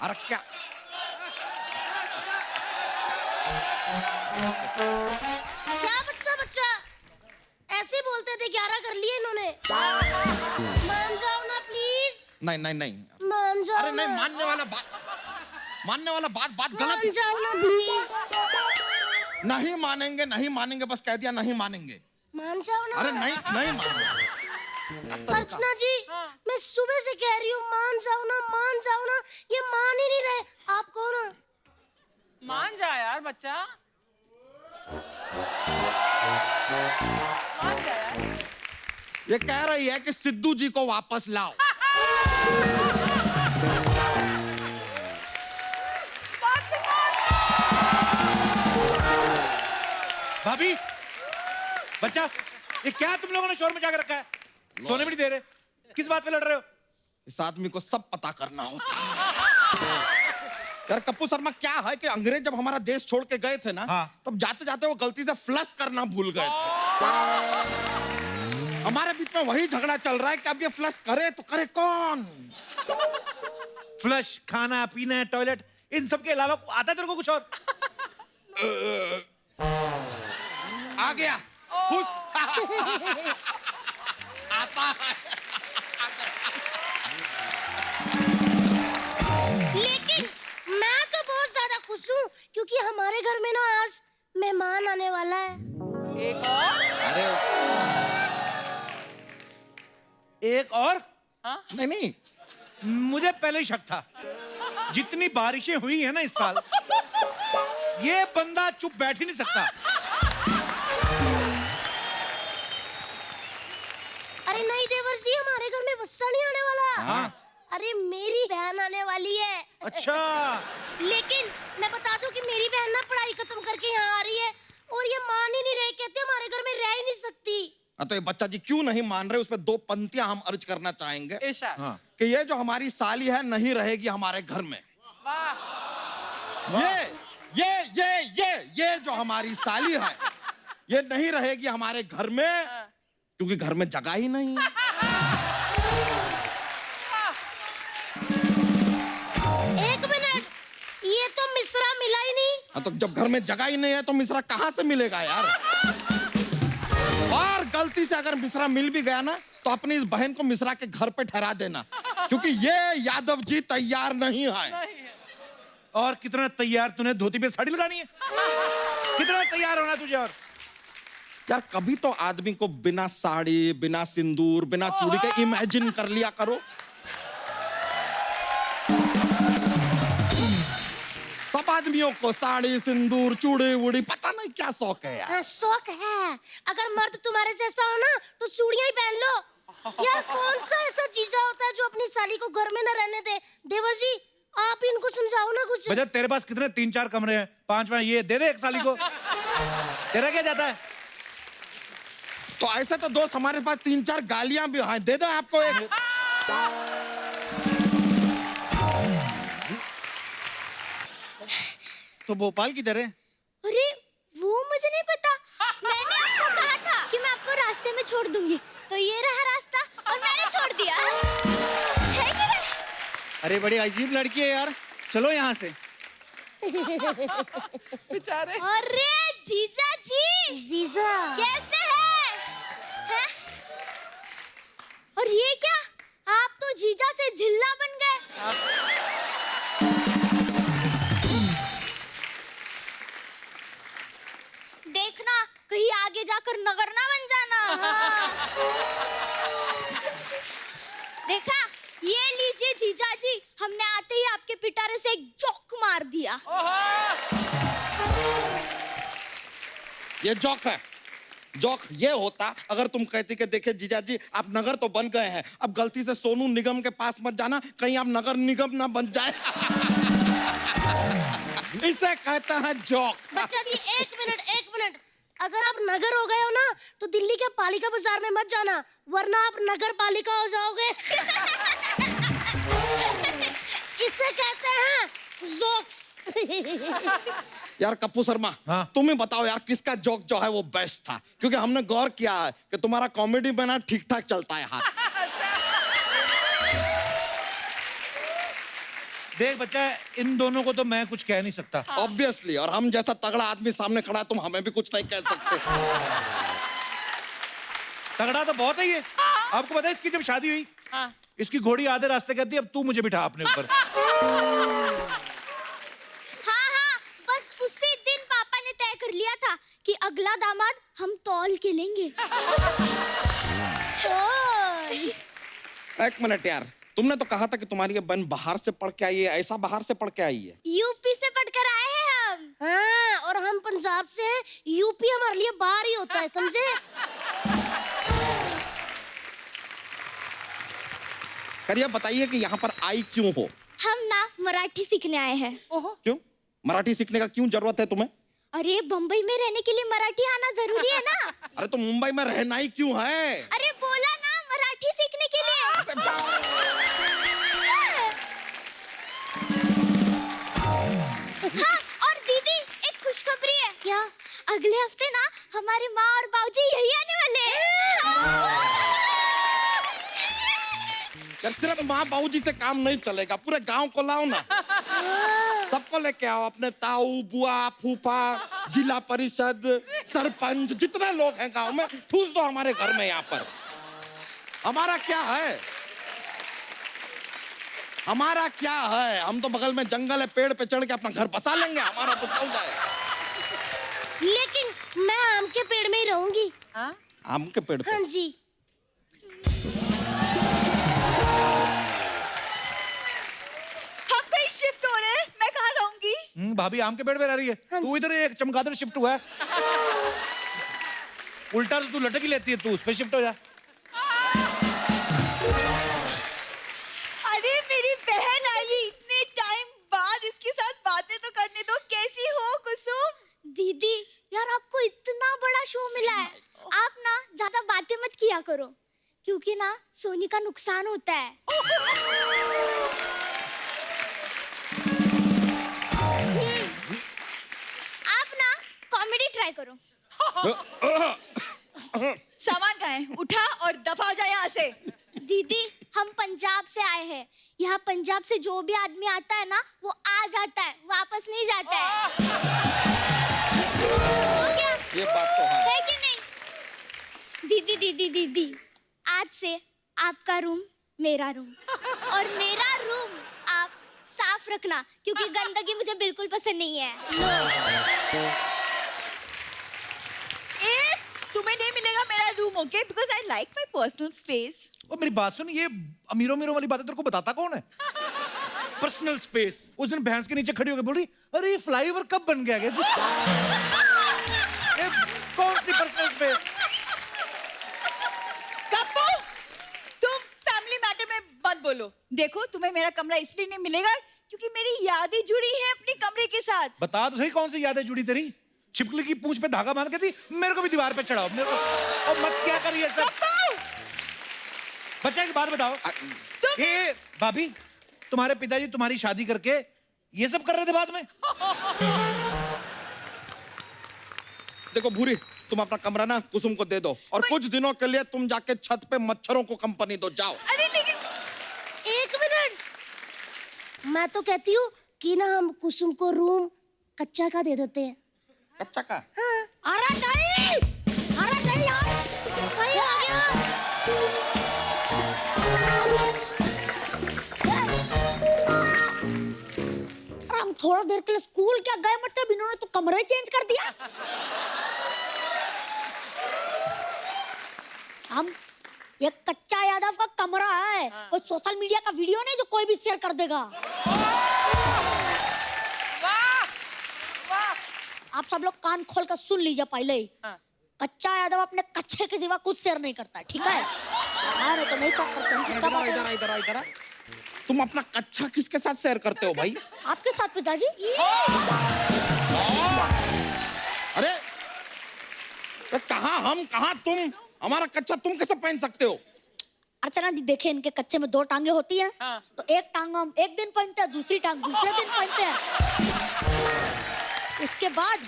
अरे क्या क्या बच्चा बच्चा ऐसे बोलते थे, 11 कर लिए इन्होंने। मान जाओ ना प्लीज। नहीं नहीं नहीं, मान जाओ अरे नहीं, ना। मानने वाला बात गलत मान है। जाओ ना प्लीज। नहीं मानेंगे, नहीं मानेंगे, बस कह दिया नहीं मानेंगे। मान जाओ ना। अरे नहीं नहीं मानेंगे। अर्चना जी, मैं सुबह से कह रही हूँ मान जाओ ना, मान जाओ ना, ये मान ही नहीं रहे। आप कहो ना। मान जा यार बच्चा, मान जा यार। ये कह रही है कि सिद्धू जी को वापस लाओ। भाभी, बच्चा, ये क्या तुम लोगों ने शोर मचा के रखा है? सोने भी नहीं दे रहे, किस बात पे लड़ रहे हो? इस आदमी को सब पता करना होता है। यार कप्पू शर्मा, क्या है कि अंग्रेज जब हमारा देश छोड़ के गए थे ना, हाँ। तब जाते जाते वो गलती से फ्लश करना भूल गए थे। हमारे बीच में वही झगड़ा चल रहा है कि अब ये फ्लश करे तो करे कौन? फ्लश, खाना पीना, टॉयलेट, इन सब के अलावा आता है तेरे को कुछ और? आ गया खुश। आता है। लेकिन मैं तो बहुत ज्यादा खुश हूँ क्योंकि हमारे घर में ना आज मेहमान आने वाला है। एक और? अरे एक और? हाँ? नहीं नहीं, मुझे पहले ही शक था। जितनी बारिशें हुई है ना इस साल, ये बंदा चुप बैठ ही नहीं सकता। अरे नहीं देवर जी, हमारे घर में बच्चा नहीं आने वाला। हाँ। अरे मेरी बहन आने वाली है। अच्छा, लेकिन मैं बता दूं कि मेरी बहन ना पढ़ाई खत्म करके यहाँ आ रही है और ये मान ही नहीं रहे, कहते हमारे घर में रह ही नहीं सकती। तो ये बच्चा जी क्यों नहीं मान रहे, उसमें 2 पंक्तियां हम अर्ज करना चाहेंगे इरशाद। हाँ। कि ये जो हमारी साली है नहीं रहेगी हमारे घर में। वाह। ये जो हमारी साली है ये नहीं रहेगी हमारे घर में, क्योंकि घर में जगह ही नहीं है। एक मिनट, ये तो मिश्रा मिला ही नहीं। तो जब घर में जगह ही नहीं है तो मिश्रा कहाँ से मिलेगा यार? और गलती से अगर मिश्रा मिल भी गया ना तो अपनी इस बहन को मिश्रा के घर पे ठहरा देना, क्योंकि ये यादव जी तैयार नहीं है। और कितना तैयार तूने धोती पे साड़ी लगानी है? कितना तैयार होना तुझे? और यार कभी तो आदमी को बिना साड़ी, बिना सिंदूर, बिना चूड़ी के इमेजिन कर लिया करो। सब आदमियों को साड़ी, सिंदूर, चूड़ी वूड़ी पता नहीं क्या शौक है यार। शौक है। अगर मर्द तुम्हारे जैसा हो ना तो चूड़ियां ही पहन लो। यार कौन सा ऐसा जीजा होता है जो अपनी साली को घर में न रहने दे? देवर जी, आप इनको समझाओ ना कुछ। बजट, तेरे पास कितने 3-4 कमरे हैं, 5वां ये दे दे एक साली को। तेरा क्या जाता है? तो ऐसे तो दोस्त हमारे पास 3-4 गालियां भी हैं, दे दो आपको एक। तो भोपाल किधर है? अरे वो मुझे नहीं पता। मैंने आपको कहा था कि मैं आपको रास्ते में छोड़ दूंगी, तो ये रहा रास्ता और मैंने छोड़ दिया। है कि नहीं? अरे बड़ी अजीब लड़की है यार, चलो यहाँ से। बेचारे। अरे जीजा जी, जीजा कैसे हैं? हैं? और ये क्या, आप तो जीजा से झिल्ला बन गए। देखना कहीं आगे जाकर नगर ना बन जाना। हाँ। देखा, ये लीजिए जीजा जी, हमने आते ही आपके पिटारे से एक जोक मार दिया। ये जोक है। जोक ये होता अगर तुम कहती कि देखिए जीजा जी आप नगर तो बन गए हैं, अब गलती से सोनू निगम के पास मत जाना, कहीं आप नगर निगम ना बन जाए। इसे कहता है जोक। बच्चा जी, एक मिनट, अगर आप नगर हो गए हो ना तो दिल्ली के पालिका बाजार में मत जाना, वरना आप नगर पालिका हो जाओगे। इसे कहते हैं जोक्स। यार कप्पू शर्मा, हाँ? तुम ही बताओ यार किसका जोक जो है वो बेस्ट था, क्योंकि हमने गौर किया है कि तुम्हारा कॉमेडी बना ठीक ठाक चलता है हाथ। देख बच्चा, इन दोनों को तो मैं कुछ कह नहीं सकता। ऑब्वियसली, और हम जैसा तगड़ा आदमी सामने खड़ा है, तुम हमें भी कुछ नहीं कह सकते। तगड़ा तो बहुत है ये। आपको पता है इसकी जब शादी हुई, हाँ। इसकी घोड़ी आधे रास्ते कहती है अब तू मुझे बिठा अपने ऊपर। हाँ हाँ, बस उसी दिन पापा ने तय कर लिया था कि अगला दामाद हम तौल के लेंगे। एक मिनट यार, तुमने तो कहा था कि तुम्हारी ये बहन बाहर से पढ़ के आई है, ऐसा बाहर से पढ़ के आई है? यूपी से पढ़कर आए हैं हम। हाँ, और हम पंजाब से हैं, यूपी हमारे लिए बाहर ही होता है, समझे? करिए बताइए कि यहाँ पर आई क्यों हो? हम ना मराठी सीखने आए हैं। क्यों? मराठी सीखने का क्यों जरूरत है तुम्हें? अरे बम्बई में रहने के लिए मराठी आना जरूरी है ना। अरे तो मुंबई में रहना ही क्यों है? अरे बोला ना, मराठी सीखने के लिए। हाँ, और दीदी एक खुशखबरी है। क्या? अगले हफ्ते ना हमारे माँ और बाबूजी यही आने वाले हैं। यार सिर्फ माँ बाबूजी से काम नहीं चलेगा, पूरे गांव को लाओ ना। सबको लेके आओ, अपने ताऊ, बुआ, फूफा, जिला परिषद, सरपंच, जितने लोग हैं गांव में, ठूस दो हमारे घर में। यहाँ पर हमारा क्या है? हमारा क्या है? हम तो बगल में जंगल है, पेड़ पे चढ़ के अपना घर बसा लेंगे, हमारा तो चल जाए। लेकिन मैं आम के पेड़ में ही रहूंगी। हाँ? आम के पेड़ पे? हाँ जी। हम कहीं शिफ्ट हो रहे हैं, मैं कहाँ रहूंगी? भाभी आम के पेड़ पे रह रही है, तू इधर एक चमगादड़ शिफ्ट हुआ है। उल्टा तो तू लटक ही लेती है, तू उस पे शिफ्ट हो जा। अरे मेरी बहन आई है इतने टाइम बाद, इसके साथ बातें तो करने दो। कैसी हो कुसुम? दीदी यार, आपको इतना बड़ा शो मिला है, आप ना ज्यादा बातें मत किया करो, क्योंकि ना सोनी का नुकसान होता है। आप ना कॉमेडी ट्राई करो। सामान कहाँ है? उठा और दफा हो जाए यहाँ से। दीदी हम पंजाब से आए हैं, यहाँ पंजाब से जो भी आदमी आता है ना वो आ जाता है, वापस नहीं जाता है। हो गया? ये बात तो है। कि नहीं? दीदी दीदी दीदी, आज से आपका रूम मेरा रूम, और मेरा रूम आप साफ रखना, क्योंकि गंदगी मुझे बिल्कुल पसंद नहीं है। ए, तुम्हें नहीं मिलेगा मेरा room, okay? Because I like my personal space. और मेरी बात सुन, ये अमीरों अमीरों वाली बातें तेरे को बताता कौन है? Personal space. उस दिन भैंस के नीचे खड़ी होकर बोल रही, अरे ये फ्लाईओवर कब बन गया? ये कौन सी पर्सनल स्पेस? कप्पू, तुम फैमिली मैटर में मत बोलो। देखो, तुम्हें मेरा कमरा इसलिए नहीं मिलेगा क्योंकि मेरी यादें जुड़ी हैं अपने कमरे के साथ। बता तो सही, कौन सी यादें जुड़ी तेरी? छिपकली की पूंछ पे धागा बांध के थी, मेरे को भी दीवार पे चढ़ाओ, मेरे को। और मत क्या करिए सब। बच्चा की बात बताओ, ये भाभी तुम्हारे पिताजी तुम्हारी शादी करके ये सब कर रहे थे बाद में? देखो भूरी, तुम अपना कमरा ना कुसुम को दे दो, और कुछ दिनों के लिए तुम जाके छत पे मच्छरों को कंपनी दो, जाओ। अरे लेकिन एक मिनट, मैं तो कहती हूँ कि ना हम कुसुम को रूम कच्चा का दे देते हैं। कच्चा का? अरे नहीं, अरे नहीं यार। भाई आ गया। अरे हम थोड़ा देर के लिए स्कूल क्या गए, मतलब इन्होंने तो कमरा ही चेंज कर दिया। हम ये कच्चा यादव का कमरा है, कोई सोशल मीडिया का वीडियो नहीं जो कोई भी शेयर कर देगा। वाह वाह। आप सब लोग कान खोल कर सुन लीजिए पहले ही। हाँ। कच्चा यादव अपने कच्चे के सिवा कुछ शेयर नहीं करता है, ठीक है? अरे तो नहीं शेयर करते हैं, क्या बात है? इधर इधर इधर, तुम अपना कच्चा किसके साथ शेयर करते हो भाई? आपके साथ पिताजी। अरे कहाँ हम, कहाँ तुम? हमारा कच्चा तुम कैसे पहन सकते हो? अर्चना जी देखे, इनके कच्चे में 2 टांगे होती हैं। हाँ। तो एक टांग हम एक दिन पहनते हैं, दूसरी टांग दूसरे दिन पहनते हैं। उसके बाद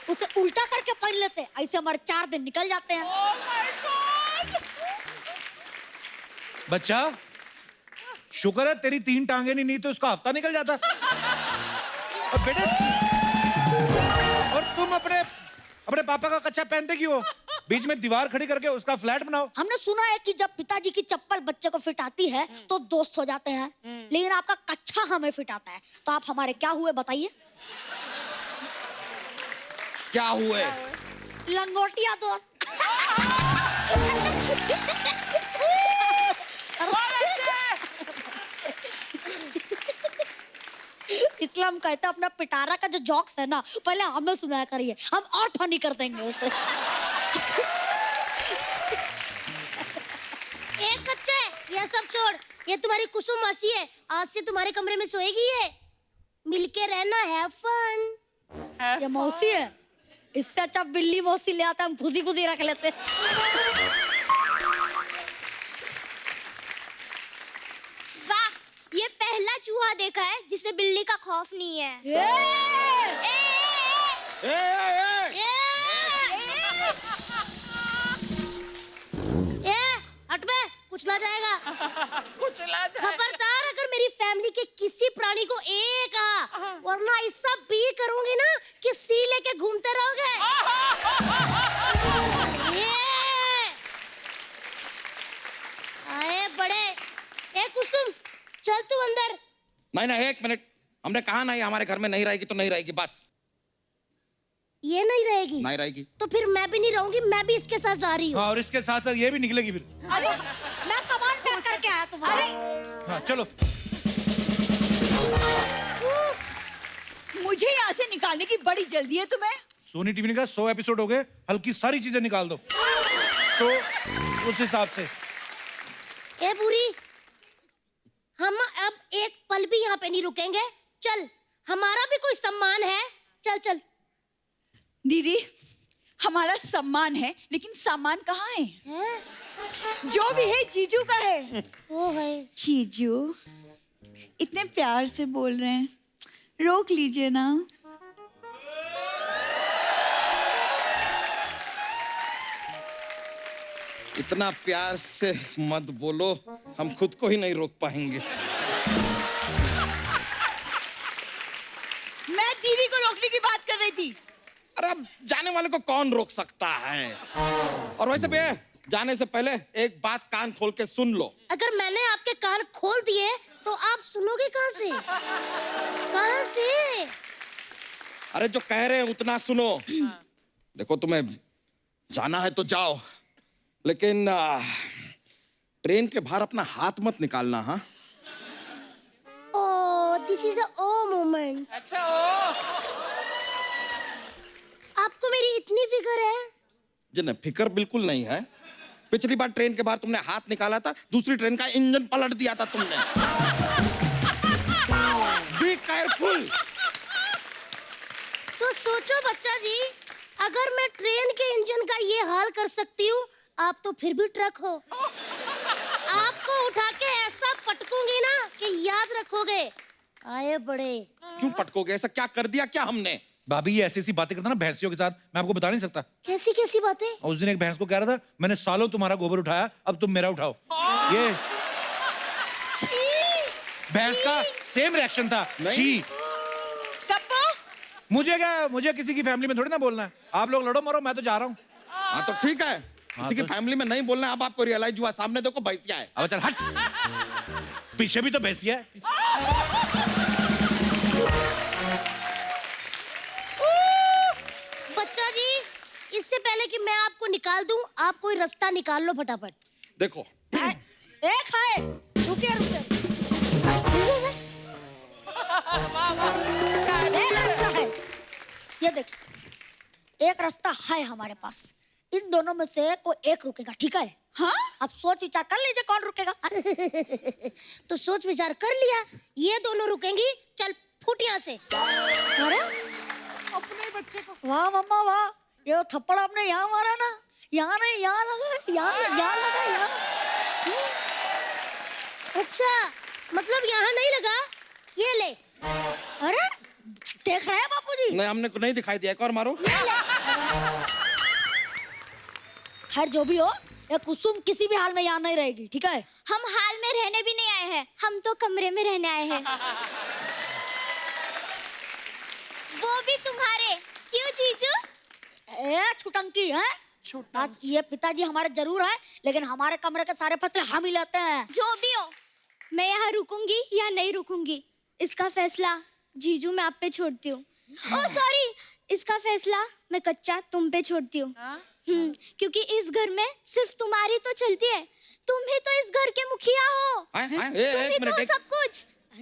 उसे उल्टा करके पहन लेते हैं, ऐसे हमारे 4 दिन निकल जाते हैं। बच्चा शुक्र है तेरी 3 टांगे नहीं तो उसका हफ्ता निकल जाता। और बेटे, और तुम अपने पापा का कच्चा पहनते क्यों हो? बीच में दीवार खड़ी करके उसका फ्लैट बनाओ। हमने सुना है कि जब पिताजी की चप्पल बच्चे को फिट आती है तो दोस्त हो जाते हैं, लेकिन आपका कच्चा हमें फिट आता है, तो आप हमारे क्या हुए बताइए? क्या हुए? लंगोटिया दोस्त। इसलिए हम कहते हैं अपना पिटारा का जो जॉक्स है ना, पहले हमें सुनाया करिए, हम और फनी कर देंगे उसे। एक कच्चा है, ये सब छोड़। ये तुम्हारी कुसुम मासी है, आज से तुम्हारे कमरे में सोएगी ये। मिलके रहना, हैव फन। ये मौसी है, इससे अच्छा बिल्ली मौसी ले आता, हम खुद ही रख लेते। वाह, ये पहला चूहा देखा है जिसे बिल्ली का खौफ नहीं है। ए! ए, हट बे, कुचला जाएगा। कुचला जाए। खबरदार अगर मेरी फैमिली के किसी प्राणी को ए कहा, वरना ऐसा बी करूंगी ना कि सी लेके घूमते रहोगे। ये आए बड़े। ए कुसुम, चल तू अंदर। नहीं, 1 मिनट। हमने कहा ना ये हमारे घर में नहीं रहेगी तो नहीं रहेगी, बस। ये नहीं रहेगी? नहीं रहेगी। तो फिर मैं भी नहीं रहूंगी, मैं भी इसके साथ जा रही हूँ। हाँ, और इसके साथ साथ ये भी निकलेगी फिर। अरे मैं सामान पैक करके आया तुम्हारे। हाँ, चलो। मुझे यहाँ से निकालने की बड़ी जल्दी है तुम्हें। सोनी टीवी ने कहा 100 एपिसोड हो गए, हल्की सारी चीजें निकाल दो, तो उस हिसाब से। ए बुरी, हम अब एक पल भी यहाँ पे नहीं रुकेंगे। चल, हमारा भी कोई सम्मान है। चल चल। दीदी, हमारा सम्मान है, लेकिन सामान कहाँ है? हैं? जो भी है जीजू का है। वो है। जीजू इतने प्यार से बोल रहे हैं, रोक लीजिए ना। इतना प्यार से मत बोलो, हम खुद को ही नहीं रोक पाएंगे। मैं दीदी को रोकने की बात कर रही थी। अरे अब जाने वाले को कौन रोक सकता है? और वैसे भी जाने से पहले एक बात कान खोल के सुन लो। अगर मैंने आपके कान खोल दिए तो आप सुनोगे कहाँ से? कहाँ से? अरे जो कह रहे हैं उतना सुनो। देखो, तुम्हें जाना है तो जाओ, लेकिन ट्रेन के बाहर अपना हाथ मत निकालना। हाँ, oh, this is a oh moment. अच्छा ओ। आपको मेरी इतनी फिक्र है? जिन्हें फिक्र बिल्कुल नहीं है। पिछली बार ट्रेन के बाहर तुमने हाथ निकाला था, दूसरी ट्रेन का इंजन पलट दिया था तुमने। Be careful. तो सोचो बच्चा जी, अगर मैं ट्रेन के इंजन का ये हाल कर सकती हूँ, आप तो फिर भी ट्रक हो। आपको उठा के ऐसा पटकूंगी ना कि याद रखोगे। आए बड़े। क्यों पटकोगे? ऐसा क्या कर दिया क्या हमने? भाभी ये ऐसी बातें करता ना भैंसियों के साथ, मैं आपको बता नहीं सकता। कैसी कैसी बातें? और उस दिन एक भैंस को कह रहा था, मैंने सालों तुम्हारा गोबर उठाया, अब तुम मेरा उठाओ। ये भैंस का सेम रिएक्शन था। छी। कप्पू, मुझे क्या, मुझे किसी की फैमिली में थोड़ी ना बोलना है। आप लोग लड़ो मरो, मैं तो जा रहा हूँ। हाँ तो ठीक है, किसी की फैमिली में नहीं बोलना। अब आपको रियलाइज हुआ, सामने देखो भैंसिया है। अब चल हट, पीछे भी तो भैंसिया है। बच्चा जी, इससे पहले कि मैं आपको निकाल दूं, आप कोई रास्ता निकाल लो फटाफट। देखो, एक है, रुकिए रुकिए। एक रास्ता है, ये देखिए, एक रास्ता है हमारे पास। इन दोनों में से कोई एक रुकेगा, ठीक है? हाँ? अब सोच विचार कर लीजिए कौन रुकेगा। तो सोच विचार कर लिया, ये दोनों रुकेंगी। चल फुट यहाँ से। अरे अपने बच्चे को। वाह मम्मा वाह, ये थप्पड़ आपने यहाँ मारा ना, यहाँ नहीं यहाँ लगा, यहाँ लगा यहाँ। अच्छा, मतलब यहाँ नहीं लगा, ये ले। अरे देख रहे हैं बापूजी? नहीं, हमने को नहीं दिखाई दिया। एक और मारो। खैर जो भी हो, ये कुसुम किसी भी हाल में यहाँ नहीं रहेगी, ठीक है? हम हाल में रहने भी नहीं आए हैं, हम तो कमरे में रहने आए हैं। वो भी तुम्हारे। क्यों जीजू? ए छुटंकी है। आज ये पिताजी हमारे जरूर है, लेकिन हमारे कमरे के सारे फैसले हम ही लेते हैं। जो भी हो, मैं यहाँ रुकूंगी या नहीं रुकूंगी, इसका फैसला जीजू मैं आप पे छोड़ती हूँ। ओह सॉरी, इसका फैसला मैं कच्चा तुम पे छोड़ती हूँ। क्योंकि इस घर में सिर्फ तुम्हारी तो चलती है। तुम ही तो इस घर के मुखिया हो। आए, आए, तुम ही एक तो मिनट, सब कुछ।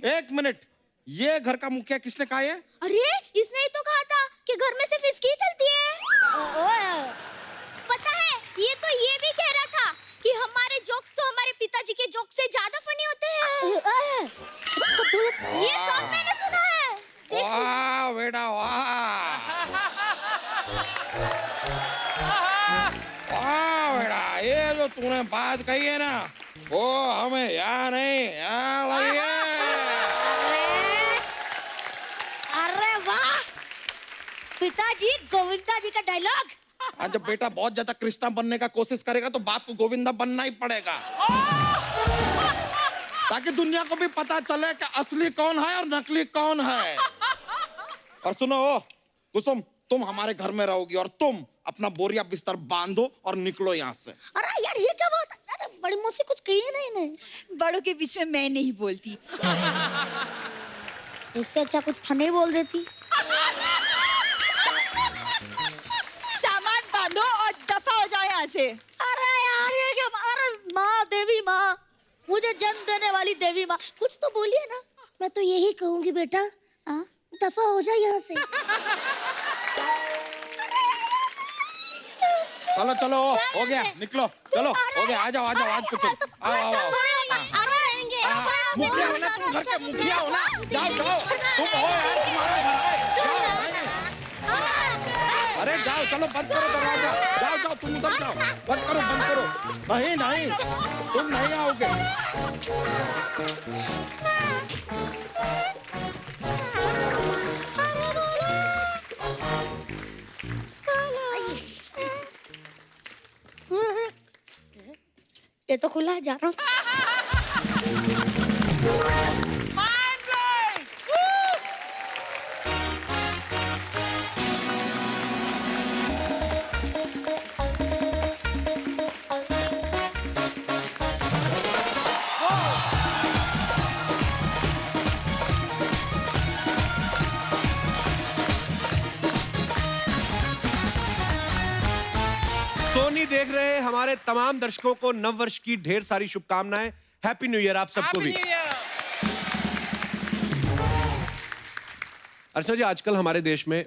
एक मिनट, ये घर का मुखिया किसने कहा है? अरे इसने ही तो कहा था कि घर में सिर्फ इसकी ही चलती है। ओए, पता है, ये तो ये भी कह रहा था कि हमारे जोक्स तो हमारे पिताजी के जोक्स से ज्यादा फनी होते हैं। ये सब मैंने सुना है। देखो। वाह बेटा वाह, वाह बेटा, ये जो तूने बात कही है ना, वो हमें यहाँ नहीं, यहाँ लगी है। अरे वाह, पिताजी गोविंदा जी का डायलॉग। और जब बेटा बहुत ज्यादा कृष्णा बनने का कोशिश करेगा तो बाप को गोविंदा बनना ही पड़ेगा, ताकि दुनिया को भी पता चले कि असली कौन है और नकली कौन है। और सुनो कुसुम, तुम हमारे घर में रहोगी और तुम अपना बोरिया बिस्तर बांधो और निकलो यहाँ से। अरे यार ये क्या बात है? अरे बड़ी मुँह से कुछ कही नहीं। बड़ों के बीच में मैं नहीं बोलती। इससे अच्छा कुछ फनी बोल देती। सामान बांधो और दफा हो जाओ यहाँ से। अरे यार ये क्या? अरे माँ, देवी माँ, मुझे जन्म देने वाली देवी माँ, कुछ तो बोलिए ना। मैं तो यही कहूंगी बेटा, हाँ? दफा हो जाए यहाँ से। चलो चलो, हो गया, निकलो, चलो, हो गया, आ जाओ आ जाओ, आज कुछ आओ आओ आओ। मुखिया हो ना तुम, घर के मुखिया हो ना, जाओ जाओ, तुम हो यार, तुम्हारा घर है, जाओ भाई। अरे जाओ, चलो बंद करो दरवाजा, जाओ जाओ, तुम उधर जाओ, बंद करो बंद करो। नहीं नहीं, तुम नहीं आओगे। ये तो खुला है, जा रहा हूँ। Mind blowing! सोनी देख रहे हमारे तमाम दर्शकों को नव वर्ष की ढेर सारी शुभकामनाएं। हैप्पी न्यू ईयर आप सबको Happy भी। New Year! अर्चना जी, आजकल हमारे देश में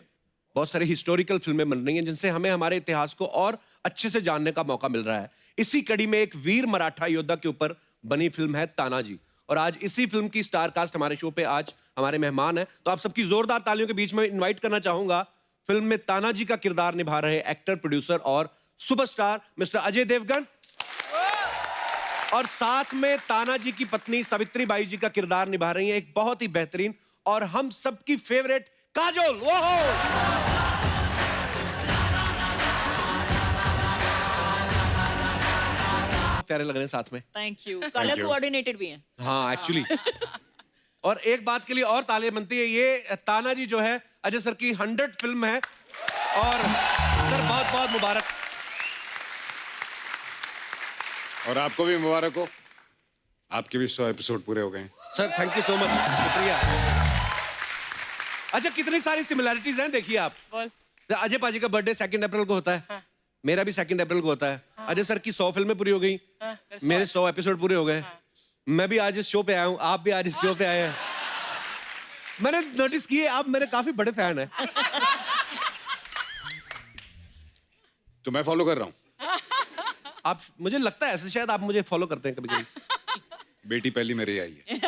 बहुत सारी हिस्टोरिकल फिल्में बन रही हैं जिनसे हमें हमारे इतिहास को और अच्छे से जानने का मौका मिल रहा है। इसी कड़ी में एक वीर मराठा योद्धा के ऊपर बनी फिल्म है तानाजी, और आज इसी फिल्म की स्टार कास्ट हमारे शो पे आज हमारे मेहमान हैं। तो आप सबकी जोरदार तालियों के बीच में इनवाइट करना चाहूंगा फिल्म में तानाजी का किरदार निभा रहे एक्टर, प्रोड्यूसर और सुपरस्टार मिस्टर अजय देवगन, और साथ में तानाजी की पत्नी सावित्री बाई जी का किरदार निभा रही हैं एक बहुत ही बेहतरीन और हम सबकी फेवरेट काजोल। ओहो, प्यारे लग रहे हैं साथ में। Thank you. Color coordinated भी हैं। हाँ एक्चुअली। और एक बात के लिए और तालियां बनती है, ये तानाजी जो है अजय सर की 100 फिल्म है, और सर बहुत बहुत मुबारक। और आपको भी मुबारक हो, आपके भी 100 एपिसोड पूरे हो गए हैं। Sir thank you so much, शुक्रिया। अच्छा, कितनी सारी सिमिलैरिटीज हैं देखिए आप। बोल। अजय पाजी का बर्थडे 2 अप्रैल को होता है, मेरा भी 2 अप्रैल को होता है। अजय सर की 100 फिल्में पूरी हो गई, मेरे 100 एपिसोड पूरे हो गए। मैं भी आज इस शो पे आया हूँ, आप भी आज इस शो पे आए हैं। मैंने नोटिस किए आप मेरे काफी बड़े फैन हैं। तो मैं फॉलो कर रहा हूँ। आप, मुझे लगता है ऐसे शायद आप मुझे फॉलो करते हैं कभी कभी। बेटी पहली मेरी आई है।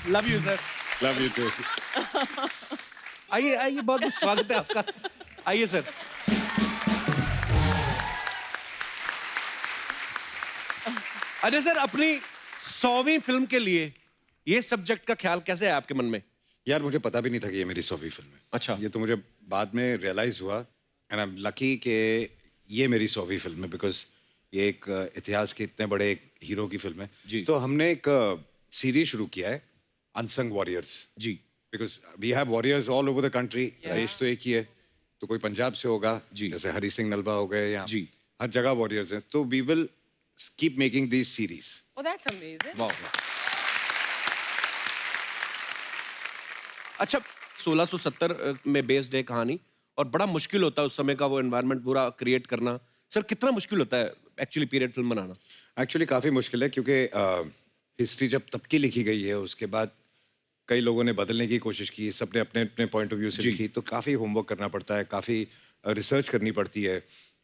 Love you sir. Love you too. आइए आइए, बहुत बहुत स्वागत है आपका, आइए सर। अजय सर, अपनी 100वीं फिल्म के लिए ये सब्जेक्ट का ख्याल कैसे है आपके मन में? यार मुझे पता भी नहीं था कि ये मेरी 100वीं फिल्म है। अच्छा। ये तो मुझे बाद में रियलाइज हुआ, एंड आई एम लकी कि ये मेरी 100वीं फिल्म है, बिकॉज ये एक इतिहास के इतने बड़े एक हीरो की फिल्म है जी। तो हमने एक सीरीज शुरू किया है अनसंग वॉरियर्स जी because we have warriors all over the country देश तो एक ही है तो कोई पंजाब से होगा जी। जैसे हरी सिंह नलवा हो गए या जी। हर जगह वॉरियर्स हैं तो we will keep making this series Oh, that's amazing. वाह अच्छा 1670 में बेस्ड है कहानी और बड़ा मुश्किल होता है उस समय का वो एनवायरनमेंट पूरा क्रिएट करना सर कितना मुश्किल होता है एक्चुअली पीरियड फिल्म बनाना एक्चुअली काफ़ी मुश्किल है क्योंकि हिस्ट्री जब तब की लिखी गई है उसके बाद कई लोगों ने बदलने की कोशिश की सबने अपने अपने पॉइंट ऑफ व्यू से लिखी तो काफ़ी होमवर्क करना पड़ता है काफ़ी रिसर्च करनी पड़ती है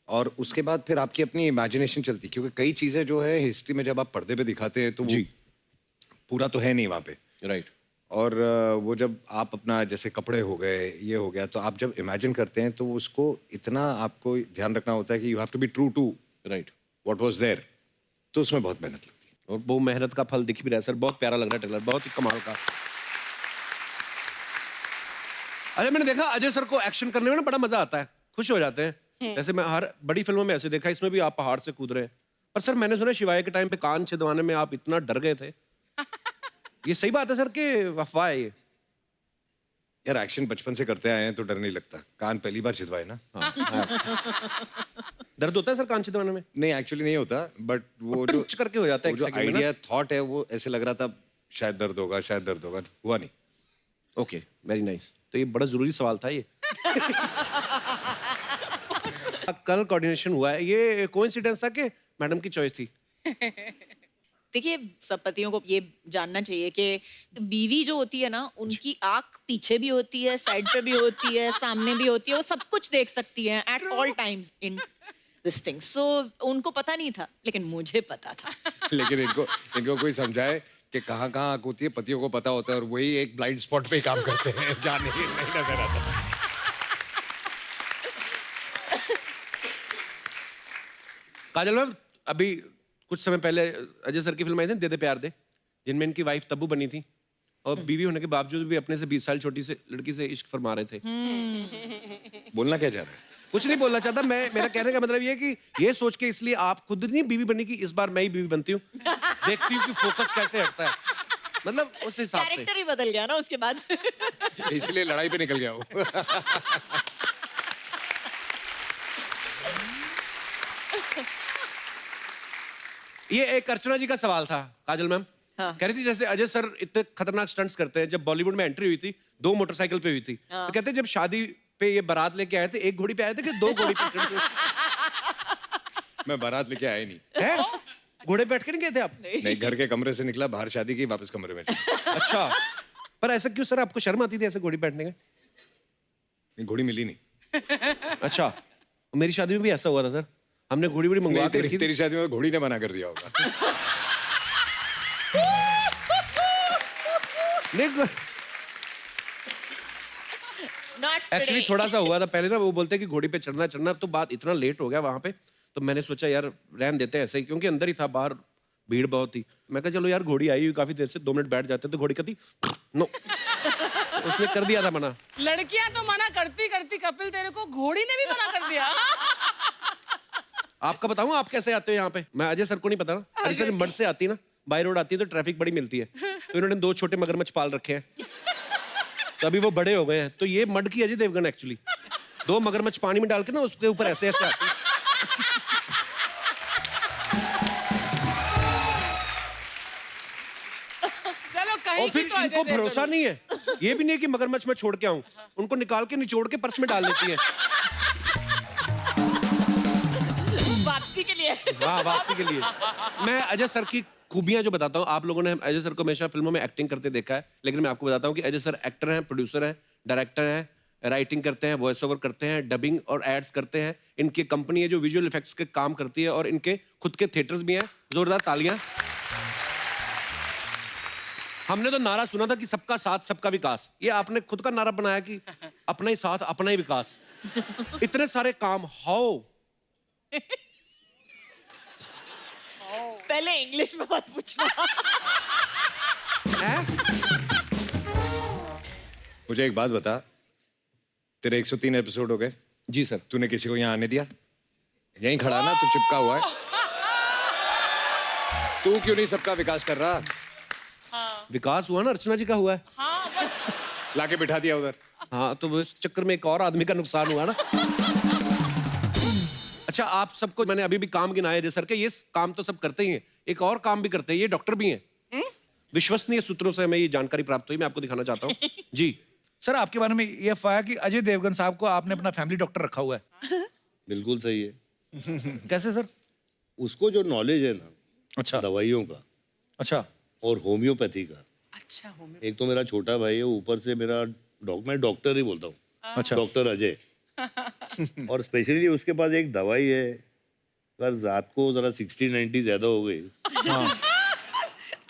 और उसके बाद फिर आपकी अपनी इमेजिनेशन चलती है क्योंकि कई चीज़ें जो है हिस्ट्री में जब आप पर्दे पे दिखाते हैं तो वो पूरा तो है नहीं वहाँ पे राइट और वो जब आप अपना जैसे कपड़े हो गए ये हो गया तो आप जब इमेजिन करते हैं तो उसको इतना आपको ध्यान रखना होता है कि you have to be true to right what was there तो उसमें बहुत मेहनत लगती है और वो मेहनत का फल दिख भी रहा है सर बहुत प्यारा लग रहा है ट्रेलर बहुत ही कमाल का अरे मैंने देखा अजय सर को एक्शन करने में ना बड़ा मजा आता है खुश हो जाते हैं जैसे मैं हर बड़ी फिल्मों में ऐसे देखा इसमें भी आप पहाड़ से कूद रहे हैं पर सर मैंने सुना शिवाय के टाइम पे कान छिदवाने में आप इतना डर गए थे ये सही बात है सर कि अफवाह है ये यार एक्शन बचपन से करते आए हैं तो डर नहीं लगता कान पहली बार छिदवाए ना दर्द होता है सर कान छिदवाने में नहीं एक्चुअली नहीं होता बट वो जो टंच करके हो जाता है वो एक जो सेकंड में ना। आइडिया थॉट है वो ऐसे लग रहा था शायद दर्द होगा हुआ नहीं ओके वेरी नाइस तो ये बड़ा जरूरी सवाल था ये कल कोऑर्डिनेशन हुआ है ये कोइंसिडेंस था कि मैडम की चॉइस थी देखिए सब पतियों को ये जानना चाहिए कि बीवी जो होती है ना उनकी आंख पीछे भी होती है साइड पे भी होती है सामने भी होती है वो सब कुछ देख सकती है at all times in this thing so उनको पता नहीं था लेकिन मुझे पता था लेकिन इनको कोई समझाए कि कहाँ कहाँ आंख होती है पतियों को पता होता है और वही एक ब्लाइंड स्पॉट पे ही काम करते हैं जाने ही नहीं नजर आता काजल मैम अभी कुछ समय पहले अजय सर की फिल्म आई थी दे दे प्यार दे जिनमें इनकी वाइफ तब्बू बनी थी और बीवी होने के बावजूद भी अपने से 20 साल छोटी से लड़की से इश्क फरमा रहे थे बोलना क्या चाह रहा है कुछ नहीं बोलना चाहता मैं मेरा कहने का मतलब ये है कि ये सोच के इसलिए आप खुद नहीं बीवी बनी कि इस बार मैं ही बीवी बनती हूँ देखती हूँ कि फोकस कैसे हटता है मतलब उस हिसाब से कैरेक्टर ही बदल गया ना उसके बाद इसलिए लड़ाई पे निकल गया वो ये एक अर्चना जी का सवाल था काजल मैम हाँ। कह रही थी जैसे अजय सर इतने खतरनाक स्टंट्स करते हैं जब बॉलीवुड में एंट्री हुई थी 2 मोटरसाइकिल पे हुई थी तो कहते हैं जब शादी पे ये बारात लेके आए थे 1 घोड़ी पे आए थे कि 2 घोड़ी पे मैं बारात लेके आया नहीं है घोड़े पे बैठ के नहीं गए थे आप नहीं घर के कमरे से निकला बाहर शादी की वापस कमरे में चला। अच्छा पर ऐसा क्यों सर आपको शर्म आती थी ऐसे घोड़ी पे बैठने का घोड़ी मिली नहीं अच्छा मेरी शादी में भी ऐसा हुआ था सर हमने घोड़ी बड़ी मंगवा के रखी थी तेरी शादी में घोड़ी ने मना कर दिया होगा नॉट एक्चुअली थोड़ा सा हुआ था पहले ना वो बोलते कि घोड़ी पे चढ़ना तो बात इतना लेट हो गया वहां पे तो मैंने सोचा यार रहन देते हैं ऐसे ही क्योंकि अंदर ही था बाहर भीड़ बहुत थी मैं कहा चलो यार घोड़ी आई हुई काफी देर से 2 मिनट बैठ जाते तो घोड़ी कहती नो उसने कर दिया था मना लड़कियां तो मना करती करती कपिल तेरे को घोड़ी ने भी मना कर दिया आपका बताऊं आप कैसे आते हो यहाँ पे मैं अजय सर को नहीं पता ना अजय सर मड से आती ना बाई रोड आती है तो ट्रैफिक बड़ी मिलती है तो इन्होंने 2 छोटे मगरमच्छ पाल रखे हैं तो अभी वो बड़े हो गए हैं तो ये मड की अजय देवगन एक्चुअली 2 मगरमच्छ पानी में डाल के ना उसके ऊपर ऐसे ऐसे आती है चलो कहीं और फिर की तो इनको अजय भरोसा नहीं है ये भी नहीं है कि मगरमच्छ मैं छोड़ के आऊं उनको निकाल के निचोड़ के पर्स में डाल लेती है वापसी के लिए वाह वापसी के लिए मैं अजय सर की खूबियां जो बताता हूँ आप लोगों ने अजय सर को हमेशा फिल्मों में एक्टिंग करते देखा है लेकिन मैं आपको बताता हूँ कि अजय सर एक्टर हैं प्रोड्यूसर हैं डायरेक्टर हैं राइटिंग करते हैं वॉइस ओवर करते हैं डबिंग और एड्स करते हैं इनकी कंपनी है जो विजुअल इफेक्ट्स के काम करती है और इनके खुद के थिएटर्स भी हैं जोरदार तालियां हमने तो नारा सुना था कि सबका साथ सबका विकास ये आपने खुद का नारा बनाया कि अपना ही साथ अपना ही विकास इतने सारे काम हाउ पहले इंग्लिश में मत पूछना मुझे एक बात बता तेरे 103 एपिसोड हो गए जी सर तूने किसी को यहाँ आने दिया यहीं खड़ा ना तू चिपका हुआ है तू क्यों नहीं सबका विकास कर रहा? विकास हुआ ना, अर्चना जी का हुआ है। लाके बिठा दिया उधर। हाँ, तो वो इस चक्कर में एक और आदमी का नुकसान हुआ ना। अच्छा, आप सबको मैंने अभी भी काम गिनाए थे सर के, ये काम तो सब करते ही हैं, एक और काम भी करते हैं, ये डॉक्टर भी हैं। विश्वसनीय सूत्रों से हमें ये जानकारी प्राप्त हुई, मैं आपको दिखाना चाहता हूँ। जी सर, आपके बारे में ये अफवाह कि अजय देवगन साहब को आपने अपना फैमिली डॉक्टर रखा हुआ है। बिल्कुल सही है। कैसे सर? उसको जो नॉलेज है ना अच्छा दवाइयों का अच्छा और होम्योपैथी का, अच्छा एक तो मेरा छोटा भाई है, ऊपर से मेरा मैं डॉक्टर ही बोलता हूँ, अच्छा डॉक्टर अजय। और स्पेशली उसके पास एक दवाई है, अगर रात को जरा 60-90 ज्यादा हो गई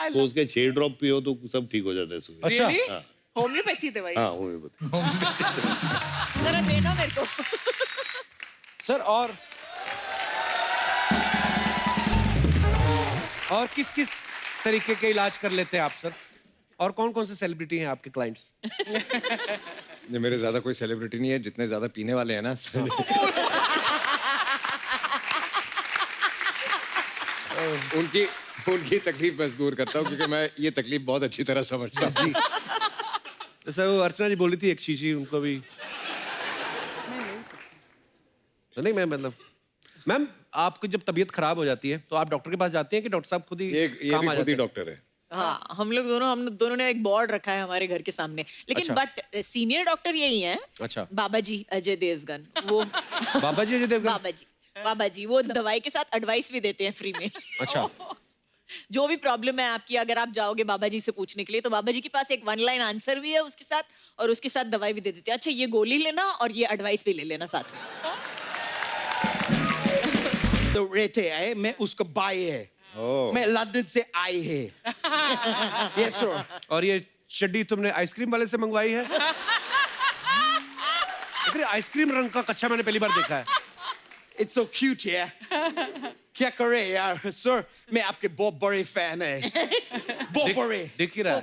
तो उसके 6 ड्रॉप पियो तो सब ठीक हो जाता है सुबह। अच्छा हाँ होम्योपैथी दवाई हाँ होम्योपैथी। जरा देना मेरे को। सर, और किस किस तरीके के इलाज कर लेते हैं आप सर? और कौन कौन से सेलिब्रिटी हैं आपके क्लाइंट्स? ये मेरे ज्यादा कोई सेलिब्रिटी नहीं है, जितने ज्यादा पीने वाले हैं ना। उनकी उनकी तकलीफ मैं दूर करता हूँ, क्योंकि मैं ये तकलीफ बहुत अच्छी तरह समझता हूँ। तो सर, वो अर्चना जी बोल रही थी एक शीशी उनको भी। तो नहीं, मैं मतलब मैम, आपकी जब तबीयत खराब हो जाती है तो आप डॉक्टर के पास जाते हैं कि डॉक्टर साहब खुद ही ये काम भी आ खुद जाते ही हैं? डॉक्टर है। हाँ, हम दोनों ने एक बोर्ड रखा है हमारे घर के सामने, लेकिन अच्छा। बट सीनियर डॉक्टर यही हैं। अच्छा। बाबा जी अजय देवगन, वो बाबा जी अजय देवगन? बाबा जी वो दवाई के साथ एडवाइस भी देते हैं फ्री में। अच्छा। जो भी प्रॉब्लम है आपकी, अगर आप जाओगे बाबा जी से पूछने के लिए, तो बाबा जी के पास एक 1 लाइन आंसर भी है उसके साथ, और उसके साथ दवाई भी दे देते हैं। अच्छा, ये गोली लेना और ये एडवाइस भी ले लेना साथ में। तो रहते हैं, मैं उसका भाई है, मैं लंदन से आई है। Yes sir. और ये चड्डी तुमने आइसक्रीम वाले से मंगवाई है? इतने आइसक्रीम रंग का कच्चा मैंने पहली बार देखा है। इट्स सो क्यूट यार। क्या करे यार सर, मैं आपके बहुत बड़े फैन है। बहुत बड़े। दिख ही रहा है।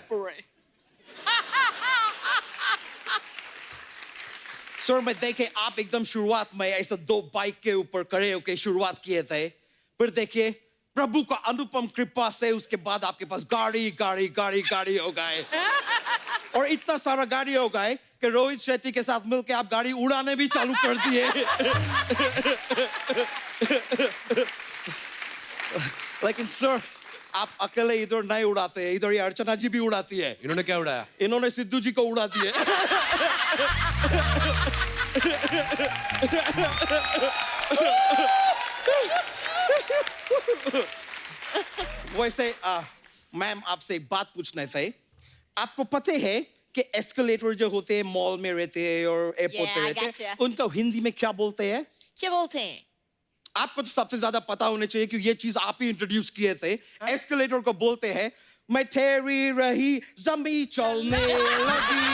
सर, मैं देखे आप एकदम शुरुआत में ऐसा 2 बाइक के ऊपर खड़े होके शुरुआत किए थे, फिर देखिए प्रभु का अनुपम कृपा से उसके बाद आपके पास गाड़ी हो गए। और इतना सारा गाड़ी हो गए कि रोहित शेट्टी के साथ मिलके आप गाड़ी उड़ाने भी चालू कर दिए। लेकिन सर, आप अकेले इधर नहीं उड़ाते हैं, इधर ये अर्चना जी भी उड़ाती है। इन्होंने क्या उड़ाया? इन्होंने सिद्धू जी को उड़ा दिए। वैसे मैम, आपसे एक बात पूछना थे। आपको पता है कि एस्केलेटर जो होते हैं मॉल में रहते हैं और एयरपोर्ट पे रहते हैं, gotcha. उनको हिंदी में क्या बोलते हैं? क्या बोलते हैं? आपको तो सबसे ज्यादा पता होने चाहिए क्योंकि ये चीज आप ही इंट्रोड्यूस किए थे। एस्केलेटर को बोलते हैं मैं ठहरी रही जमी चलने लगी।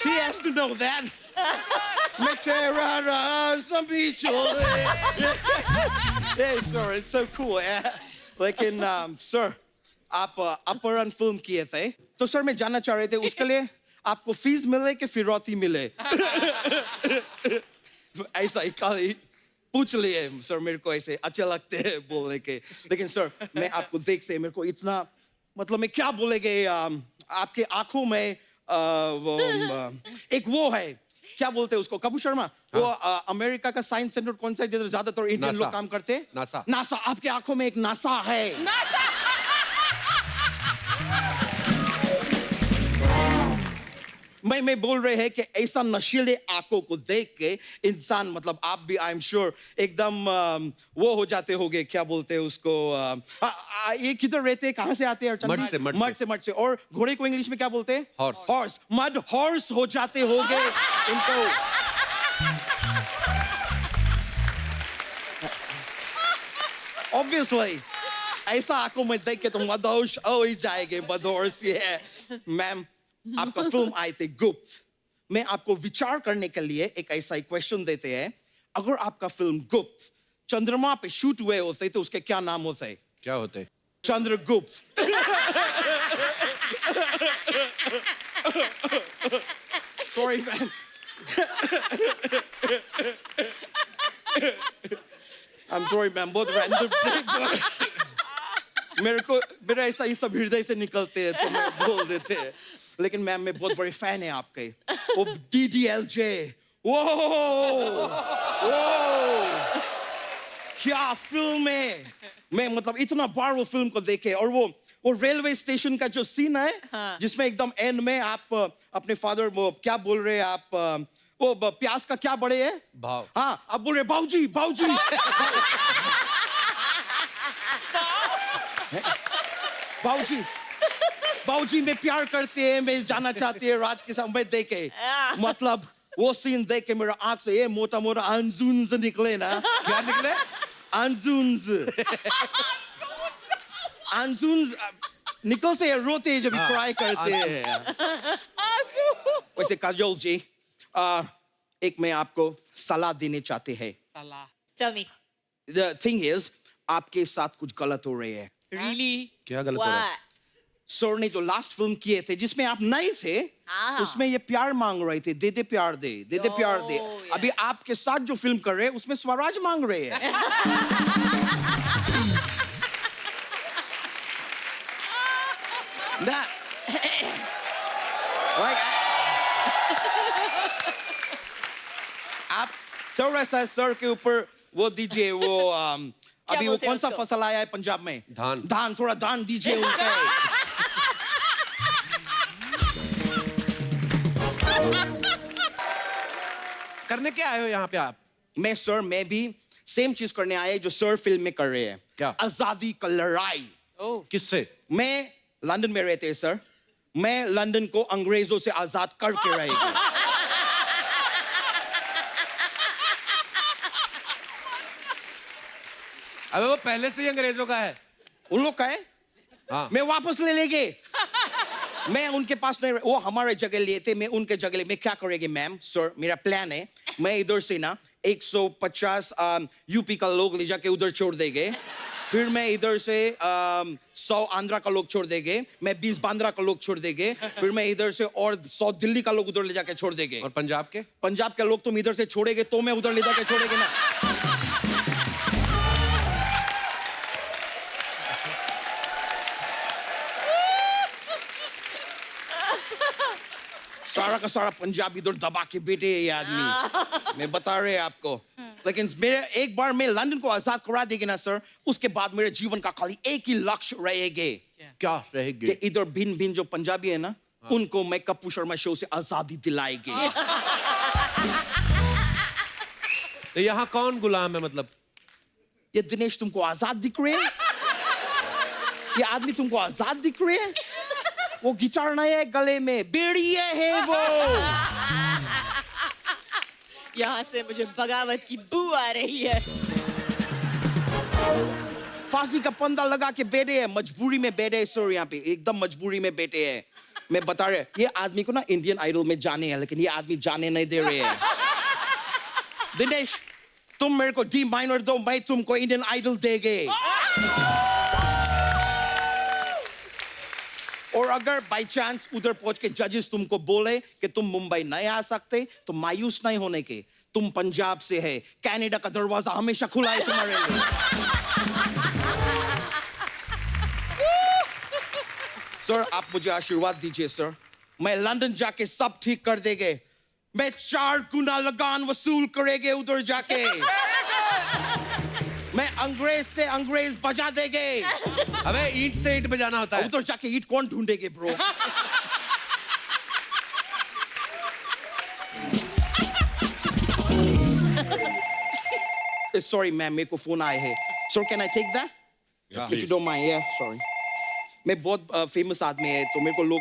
She has to know that. मैं ठहरा रहा जमी चलने। Yeah, sure, it's so cool. Yeah. लेकिन सर, आप अपहरण फिल्म किए थे, तो सर मैं जानना चाह रहे थे उसके लिए आपको फीस मिले कि फिरौती मिले? ऐसा ही खाली पूछ लिए सर, मेरे को ऐसे अच्छे लगते हैं बोलने के। लेकिन सर, मैं आपको देखते मेरे को इतना, मतलब मैं क्या बोलेंगे, आपके आंखों में एक वो है, क्या बोलते हैं उसको, कपूर शर्मा, वो अमेरिका का साइंस सेंटर कौन सा है जिधर ज्यादातर इंडियन लोग काम करते हैं? नासा। नासा। आपके आंखों में एक नासा है। मैं बोल रहे हैं कि ऐसा नशीले आंखों को देख के इंसान, मतलब आप भी आई एम श्योर एकदम वो हो जाते होगे, क्या बोलते हैं उसको, ये किधर रहते हैं, कहाँ से आते हैं? मड से, मड से। मड से। और घोड़े को इंग्लिश में क्या बोलते हैं? हॉर्स। हॉर्स। मड हॉर्स हो जाते होगे इनको। ऑब्वियसली ऐसा आंखों में देख के तो मदहोश हो ही जाएंगे। मदहोश ये है। मैम, आपका फिल्म आए थे गुप्त, मैं आपको विचार करने के लिए एक ऐसा ही क्वेश्चन देते हैं, अगर आपका फिल्म गुप्त चंद्रमा पे शूट हुए होते तो उसके क्या नाम होते? क्या होते? Chandragupta. Sorry ma'am, I'm sorry ma'am, बहुत random थे, मेरा ऐसा ही सब हृदय से निकलते हैं तो मैं बोल देते हैं, लेकिन मैम मैं बहुत बड़ी फैन है आपके। वो DDLJ, वो क्या फिल्म है। मैं मतलब इतना बार वो फिल्म को देखे, और वो रेलवे स्टेशन का जो सीन है, जिसमें एकदम एंड में आप अपने फादर वो क्या बोल रहे हैं आप, वो प्याज का क्या बड़े है भाव। हाँ, आप बोल रहे बाऊजी बाऊजी। बाऊजी बाऊजी में प्यार करते हैं, मैं जाना चाहती है राज के साथ, मैं देखे मतलब वो सीन देख के मेरा आंख से ये मोटा मोटा अंजुन्स निकले ना। क्या निकले? अंजुन्स अंजुन्स निकलते हैं, रोते हैं जब क्राई करते हैं। वैसे काजोल जी, एक मैं आपको सलाह देने चाहते हैं। Tell me. The thing is, आपके साथ कुछ गलत हो रही है। Really? क्या गलत हो रहा है? सर ने जो लास्ट फिल्म किए थे जिसमें आप नहीं थे, उसमें ये प्यार मांग रहे थे, दे दे प्यार दे, दे दे प्यार दे। अभी आपके साथ जो फिल्म कर रहे हैं उसमें स्वराज मांग रहे हैं। That, like, आप थोड़ा सा सर के ऊपर वो दीजिए, वो अभी वो बोलते हैं कौन सा उसको? फसल आया है पंजाब में? धान। धान, थोड़ा धान दीजिए उनके। करने क्या आए हो यहाँ पे आप? मैं भी सेम चीज करने आए जो सर फिल्म में कर रहे हैं। क्या? आजादी का लड़ाई। किससे? मैं लंदन में रहते हैं सर, मैं लंदन को अंग्रेजों से आजाद करके रहेगी। अबे वो पहले से ही अंग्रेजों का है। उन लोग का है, हाँ। मैं वापस ले लेंगे। मैं उनके पास नहीं, वो हमारे जगह लिए थे, मैं उनके जगह ले। मैं क्या करेंगे मैम सर, मेरा प्लान है, मैं इधर से ना 150 यूपी का लोग ले जाके उधर छोड़ देंगे, फिर मैं इधर से 100 आंध्रा का लोग छोड़ देंगे, मैं 20 बांद्रा का लोग छोड़ देंगे, फिर मैं इधर से और 100 दिल्ली का लोग उधर ले जाके छोड़ देंगे। और पंजाब के? पंजाब के लोग तुम इधर से छोड़ेगे तो मैं उधर ले जाके छोड़ेंगे ना। सारा का सारा पंजाब इधर दबा के बैठे है ये आदमी, मैं बता रहे हैं आपको। लेकिन मेरे एक बार मैं लंदन को आजाद करा देगी ना सर, उसके बाद मेरे जीवन का खाली एक ही लक्ष्य रहेगा। क्या रहेगी? कि इधर भिन्न भिन्न जो पंजाबी है ना, उनको मैं कप्पू शर्मा शो से आजादी दिलाएगी। तो यहाँ कौन गुलाम है मतलब? ये दिनेश तुमको आजाद दिख रहे हैं? ये आदमी तुमको आजाद दिख रहे हैं? वो गिटार नहीं है गले में, बेड़िए है वो। यहाँ से मुझे बगावत की बू आ रही है। फांसी का फंदा लगा के बैठे हैं, मजबूरी में बैठे हैं सर, यहाँ पे एकदम मजबूरी में बैठे हैं। मैं बता रहे, ये आदमी को ना इंडियन आइडल में जाने हैं, लेकिन ये आदमी जाने नहीं दे रहे हैं। दिनेश, तुम मेरे को डी माइनर दो, मैं तुमको इंडियन आइडल देंगे। और अगर बाई चांस उधर पहुंच के जजेस तुमको बोले कि तुम मुंबई नहीं आ सकते, तो मायूस नहीं होने के, तुम पंजाब से है, कनाडा का दरवाजा हमेशा खुला है तुम्हारे लिए। सर आप मुझे आशीर्वाद दीजिए सर, मैं लंदन जाके सब ठीक कर देंगे, मैं 4 गुना लगान वसूल करेंगे उधर जाके, मैं अंग्रेज से अंग्रेज बजा देंगे। अबे ईंट से ईंट बजाना होता है। उधर जाके ईंट कौन ढूंढेगे ब्रो? सॉरी मैम, मेरे को फोन आए हैं। Sir can I take that? If you don't mind. या सॉरी, मैं बहुत फेमस आदमी है तो मेरे को लोग,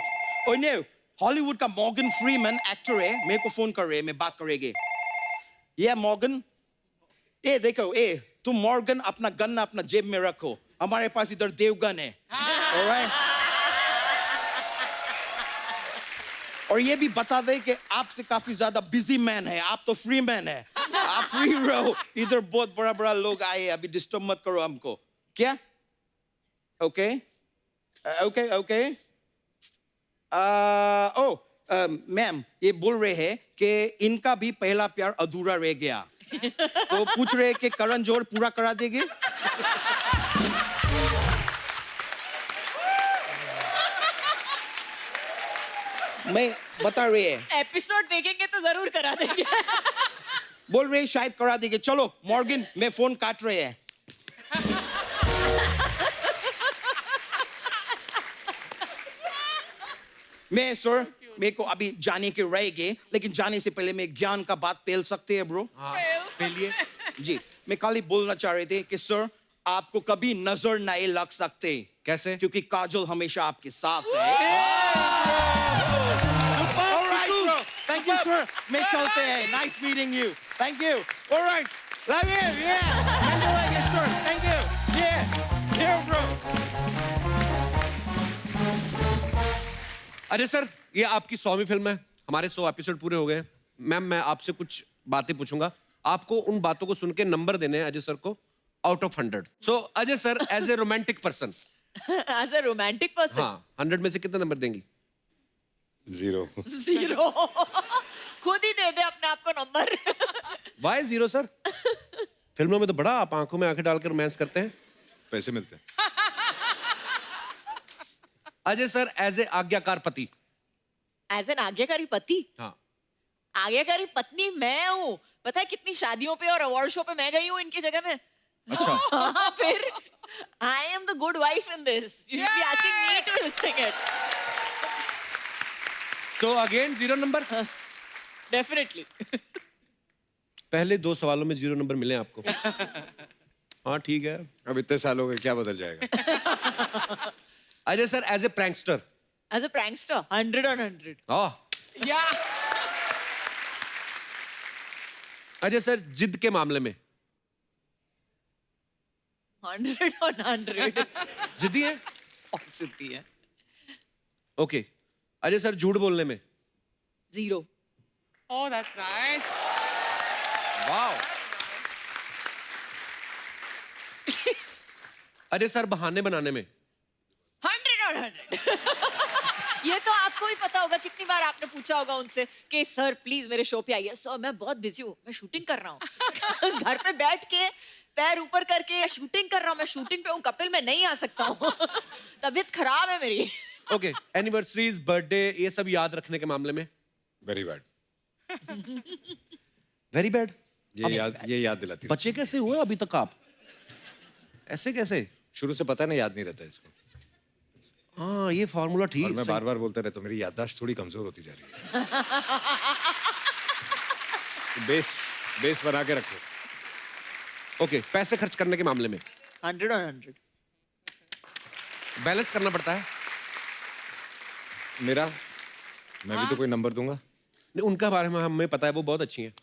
ओह नो, हॉलीवुड का मॉर्गन फ्रीमैन एक्टर है, मेरे को फोन कर रहे हैं, मैं बात करेंगे। ये मॉर्गन, ए देखो, ए तुम मॉर्गन अपना गन अपना जेब में रखो, हमारे पास इधर देवगन है। Alright? और ये भी बता दे कि आपसे काफी ज्यादा बिजी मैन है, आप तो फ्री मैन है, आप फ्री रहो। इधर बहुत बड़ा बड़ा लोग आए, अभी डिस्टर्ब मत करो हमको। क्या? Okay okay okay. Oh ma'am ये बोल रहे हैं कि इनका भी पहला प्यार अधूरा रह गया, तो पूछ रहे हैं कि करण जोहर पूरा करा देंगे। मैं बता रहे हैं, एपिसोड देखेंगे तो जरूर करा देंगे। बोल रहे हैं शायद करा देंगे। चलो मॉर्गन, मैं फोन काट रहे हैं। मैं सर, मेरे को अभी जाने के रहेंगे, लेकिन जाने से पहले मैं ज्ञान का बात पेल सकते हैं ब्रो? हाँ, फेलिए। जी, मैं खाली बोलना चाह रहे थे कि सर आपको कभी नजर नहीं लग सकते। कैसे? क्योंकि काजल हमेशा आपके साथ है। थैंक यू सर, मैं चलते हैं। Nice meeting you, thank you. Alright, love you, या सर, थैंक यू, या ब्रो। अजय सर, ये आपकी 100वीं फिल्म है, हमारे 100 एपिसोड पूरे हो गए। मैम मैं आपसे कुछ बातें पूछूंगा, आपको उन बातों को सुन के नंबर देने हैं अजय सर को out of 100। So Ajay sir, as a romantic person, as a romantic person, हाँ 100 में से कितना नंबर देंगी? 0। 0। खुद ही दे दे अपने आप को नंबर। Y 0 sir? फिल्मों में तो बड़ा आप आंखों में आंखें डालकर रोमांस करते हैं। पैसे मिलते हैं। अजय सर, एज ए आज्ञाकार पति। एज एन आज्ञाकारी पति? हाँ। आज्ञाकारी पत्नी मैं हूँ। पता है कितनी शादियों पे और अवार्ड शो पे मैं गई हूँ इनकी जगह में। अच्छा। हाँ, फिर I am the good wife in this. You should be asking me to sing it. तो अगेन 0 नंबर? Definitely. पहले 2 सवालों में 0 नंबर मिले आपको। हाँ ठीक है। अब इतने साल हो गए, क्या बदल जाएगा? Ajay sir, as a prankster. As a prankster, 100 on 100. हाँ। Yeah. अजय सर, जिद के मामले में 100 on 100. जिद्दी है? बहुत सिद्धि है. ओके। अजय सर, झूठ बोलने में 0. Oh, that's nice. Wow. Ajay sir, बहाने बनाने में 100 on 100. ये तो आपको भी पता होगा, कितनी बार आपने पूछा होगा उनसे कि सर प्लीज मेरे शो पे आइए। सर मैं बहुत बिजी हूँ, मैं शूटिंग कर रहा हूँ। घर पे बैठ के पैर ऊपर करके शूटिंग कर रहा हूँ, मैं शूटिंग पे हूँ, कपिल मैं नहीं आ सकता हूँ। तबीयत खराब है मेरी। ओके। एनिवर्सरीज, बर्थडे, ये सब याद रखने के मामले में वेरी बैड। Very bad. ये याद दिलाती है। बच्चे कैसे हुए अभी तक आप? ऐसे कैसे? शुरू से पता नहीं, याद नहीं रहता इसको। हाँ, ये फॉर्मूला ठीक। और मैं बार बार बोलता रहता हूँ, मेरी याददाश्त थोड़ी कमजोर होती जा रही है। बेस बना के रखो। ओके। पैसे खर्च करने के मामले में 100 on 100. बैलेंस करना पड़ता है। मेरा, मैं भी तो कोई नंबर दूंगा। नहीं, उनका बारे में हमें पता है, वो बहुत अच्छी हैं।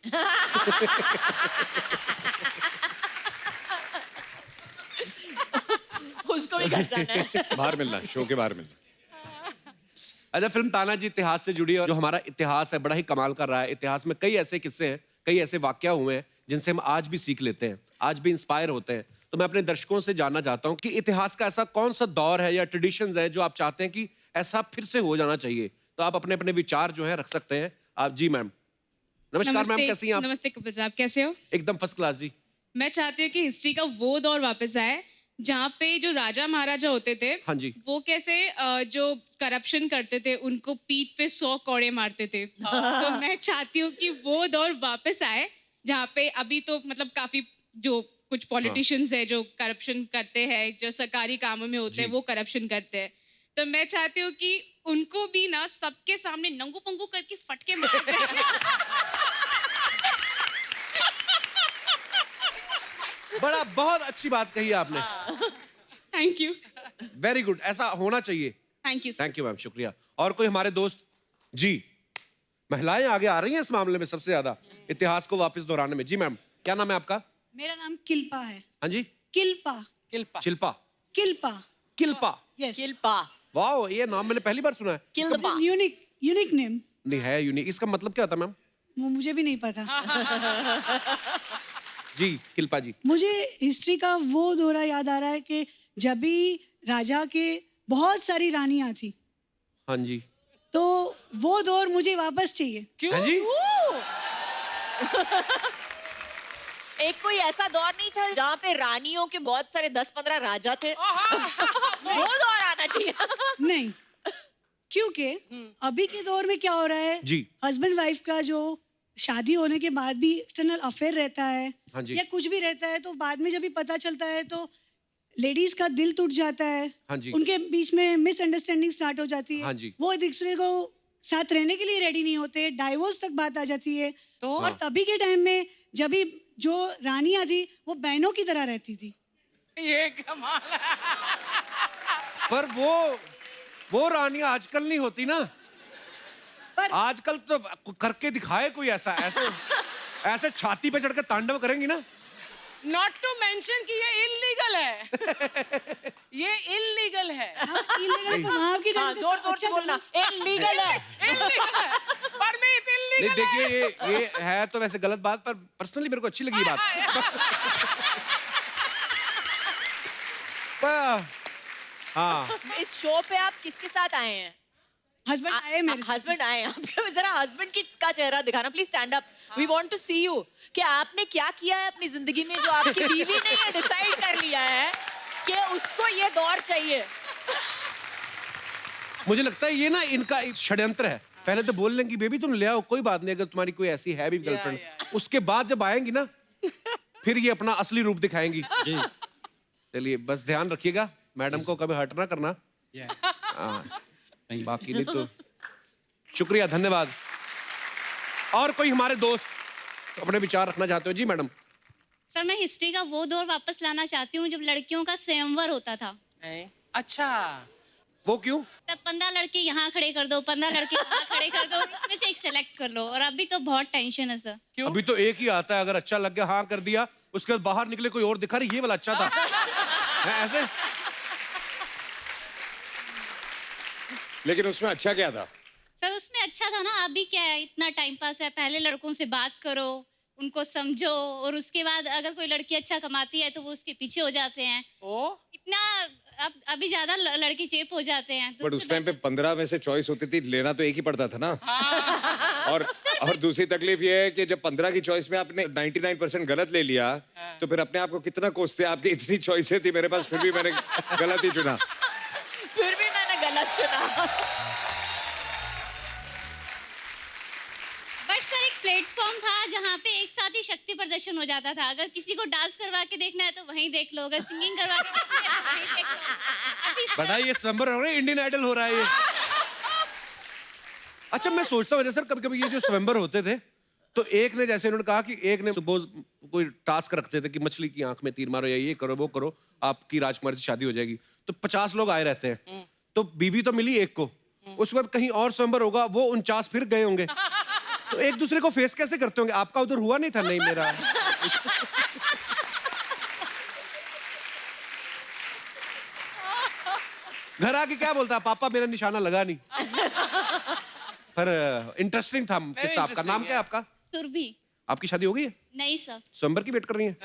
उसको भी घर जाना है। बाहर मिलना, शो के बाहर मिलना। अच्छा, फिल्म तानाजी इतिहास से जुड़ी है, और जो हमारा इतिहास है बड़ा ही कमाल कर रहा है। इतिहास में कई ऐसे किस्से हैं, कई ऐसे वाकया हुए हैं जिनसे हम आज भी सीख लेते हैं, आज भी इंस्पायर होते हैं। तो मैं अपने दर्शकों से जानना चाहता हूँ कि इतिहास का ऐसा कौन सा दौर है या ट्रेडिशंस है जो आप चाहते हैं कि ऐसा फिर से हो जाना चाहिए। तो आप अपने अपने विचार जो है रख सकते हैं आप। जी मैम। नमस्कार मैम, कैसी हैं आप? नमस्ते कपिल साहब, कैसे हो? एकदम फर्स्ट क्लास जी। मैं चाहती हूँ कि हिस्ट्री का वो दौर वापस आए जहाँ पे जो राजा महाराजा होते थे, हाँ जी, वो कैसे जो करप्शन करते थे उनको पीठ पे 100 कौड़े मारते थे। तो मैं चाहती हूँ कि वो दौर वापस आए जहाँ पे अभी तो मतलब काफी जो कुछ पॉलिटिशियंस है जो करप्शन करते हैं, जो सरकारी कामों में होते हैं वो करप्शन करते हैं। तो मैं चाहती हूँ कि उनको भी ना सबके सामने नंगू पंगू करके फटके मार दें। बड़ा बहुत अच्छी बात कही आपने। Thank you. वेरी गुड, ऐसा होना चाहिए। Thank you. Thank you ma'am, शुक्रिया। और कोई हमारे दोस्त? जी, महिलाएं आगे आ रही हैं इस मामले में सबसे ज्यादा, इतिहास को वापस दोहराने में। जी मैम, क्या नाम है आपका? मेरा नाम किल्पा है। हाँ जी, किल्पा। किल्पा। शिल्पा। किल्पा। किल्पा। यस। किल्पा। वाओ, ये नाम मैंने पहली बार सुना है। किल्पा। Unique name. नहीं है यूनिक, इसका मतलब क्या होता है मैम? वो मुझे भी नहीं पता। जी किल्पा जी। मुझे हिस्ट्री का वो दौरा याद आ रहा है कि जब भी राजा के बहुत सारी रानियां थी। हाँ जी। तो वो दौर मुझे वापस चाहिए। हाँ जी? एक कोई ऐसा दौर नहीं था जहाँ पे रानियों के बहुत सारे 10-15 राजा थे? वो दौर आना चाहिए। नहीं, क्योंकि अभी के दौर में क्या हो रहा है, जी। हस्बैंड वाइफ का जो शादी होने के बाद भी एक्सटर्नल अफेयर रहता है, हाँ जी। या कुछ भी रहता है, तो बाद में जब भी पता चलता है तो लेडीज का दिल टूट जाता है। हाँ जी। उनके बीच में मिसअंडरस्टैंडिंग स्टार्ट हो जाती है। हाँ जी। वो एक दूसरे को साथ रहने के लिए रेडी नहीं होते, डाइवोर्स तक बात आ जाती है। तो और तभी के टाइम में जब भी जो रानियां थी वो बहनों की तरह रहती थी। ये कमाल है। पर वो रानियां आजकल नहीं होती ना। पर आजकल तो करके दिखाए कोई ऐसा, ऐसे छाती पे चढ़ के तांडव करेंगी ना। नॉट टू मेंशन कि ये इलीगल है। ये इलीगल है। illegal तो वहाँ की हाँ, जनता जोर जोर से अच्छा बोलना, इलीगल है। इलीगल है। परमित नहीं इलीगल देखिए, ये है तो वैसे गलत बात, पर पर्सनली मेरे को अच्छी लगी ये बात। हाँ, इस शो पे आप किसके साथ आए हैं? हस्बैंड आए मेरे साथ। हस्बैंड आए हैं आपके। जरा हस्बैंड का चेहरा दिखाना please, stand up, we want to see you. कि आपने क्या किया है अपनी जिंदगी में जो आपकी बीवी ने ये डिसाइड कर लिया है कि उसको ये दौर चाहिए। मुझे लगता है ये ना इनका एक षड्यंत्र है। पहले तो बोल लेंगी बेबी तुम ले आओ, कोई बात नहीं, अगर तुम्हारी कोई ऐसी है भी गर्लफ्रेंड, उसके बाद जब आएंगी ना फिर ये अपना असली रूप दिखाएंगी। चलिए बस ध्यान रखिएगा, मैडम को कभी हर्ट ना करना। हाँ, बाकी नहीं तो शुक्रिया, धन्यवाद। और कोई हमारे दोस्त अपने विचार रखना चाहते हो? जी मैडम। सर मैं हिस्ट्री का वो दौर वापस लाना चाहती हूँ जब लड़कियों का स्वयंवर होता था। अच्छा, वो क्यों? तब 15 लड़के यहाँ खड़े कर दो, 15 लड़के वहाँ खड़े कर दो, उसमें से एक सेलेक्ट कर लो। और अभी तो बहुत टेंशन है सर। अभी तो एक ही आता है, अगर अच्छा लग गया हाँ कर दिया, उसके बाद बाहर निकले कोई और दिखा रही ये वाला अच्छा था। है ऐसे? लेकिन उसमें अच्छा क्या था? सर उसमें अच्छा था ना, अभी क्या है, इतना टाइम पास है, पहले लड़कों से बात करो, उनको समझो, और उसके बाद अगर कोई लड़की अच्छा कमाती है तो वो उसके पीछे हो जाते हैं। इतना अभी ज्यादा लड़के चेप हो जाते हैं। तो बट उस टाइम पे 15 में से चॉइस होती थी, लेना तो एक ही पड़ता था ना। और दूसरी तकलीफ ये है कि जब 15 की चॉइस में आपने 99% गलत ले लिया, तो फिर अपने आप को कितना कोसते, आपकी इतनी चॉइसें थी मेरे पास, फिर भी मैंने गलत ही चुना। फिर भी मैंने गलत चुना। बट सर एक प्लेटफॉर्म था जहाँ पे एक साथ ही शक्ति प्रदर्शन हो जाता था। अगर किसी को डांस करवा के देखना है तो वहीं देख लो, अगर सिंगिंग करवा के देखना है तो वहीं देख लो। अभी बड़ा ये स्वयंवर हो रहा है, इंडियन आइडल हो रहा है ये। अच्छा मैं सोचता हूँ सर, कभी कभी ये जो स्वयंवर होते थे, तो एक ने, जैसे उन्होंने कहा कि एक ने सपोज कोई टास्क रखते थे कि मछली की आंख में तीर मारो या ये करो वो करो, आपकी राजकुमारी से शादी हो जाएगी। तो 50 लोग आए रहते हैं, तो बीवी तो मिली एक को, उसके बाद कहीं और स्वयंवर होगा, वो 49 फिर गए होंगे, तो एक दूसरे को फेस कैसे करते होंगे? आपका उधर हुआ नहीं था? नहीं मेरा। घर आके क्या बोलता, पापा मेरा निशाना लगा नहीं। पर इंटरेस्टिंग था किस्सा। आपका नाम क्या है आपका? सुरभि। आपकी शादी हो गई है? नहीं सर। स्वयंवर की वेट कर रही हैं?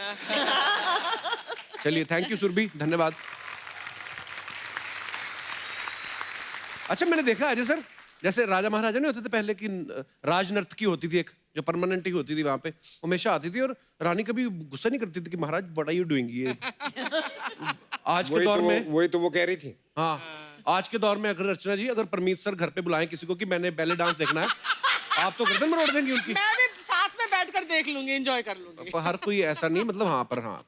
चलिए थैंक यू सुरभि, धन्यवाद। अच्छा मैंने देखा अजय सर, जैसे राजा महाराजा नहीं होते थे पहले की, राजनर्तकी होती थी एक जो परमानेंट ही होती थी वहां पे, हमेशा आती थी, और रानी कभी गुस्सा नहीं करती थी कि महाराज व्हाट आर यू डूइंग ये। आज के दौर में वही तो वो कह रही थी। हाँ, आज के दौर में अगर अर्चना जी, अगर परमीत सर घर पे बुलाएं किसी को कि मैंने बैले डांस देखना है, आप तो गर्दन मरोड़ देंगी उनकी। मैं भी साथ में बैठकर देख लूंगी, एंजॉय कर लूंगी। पर हर कोई ऐसा नहीं, मतलब हाँ,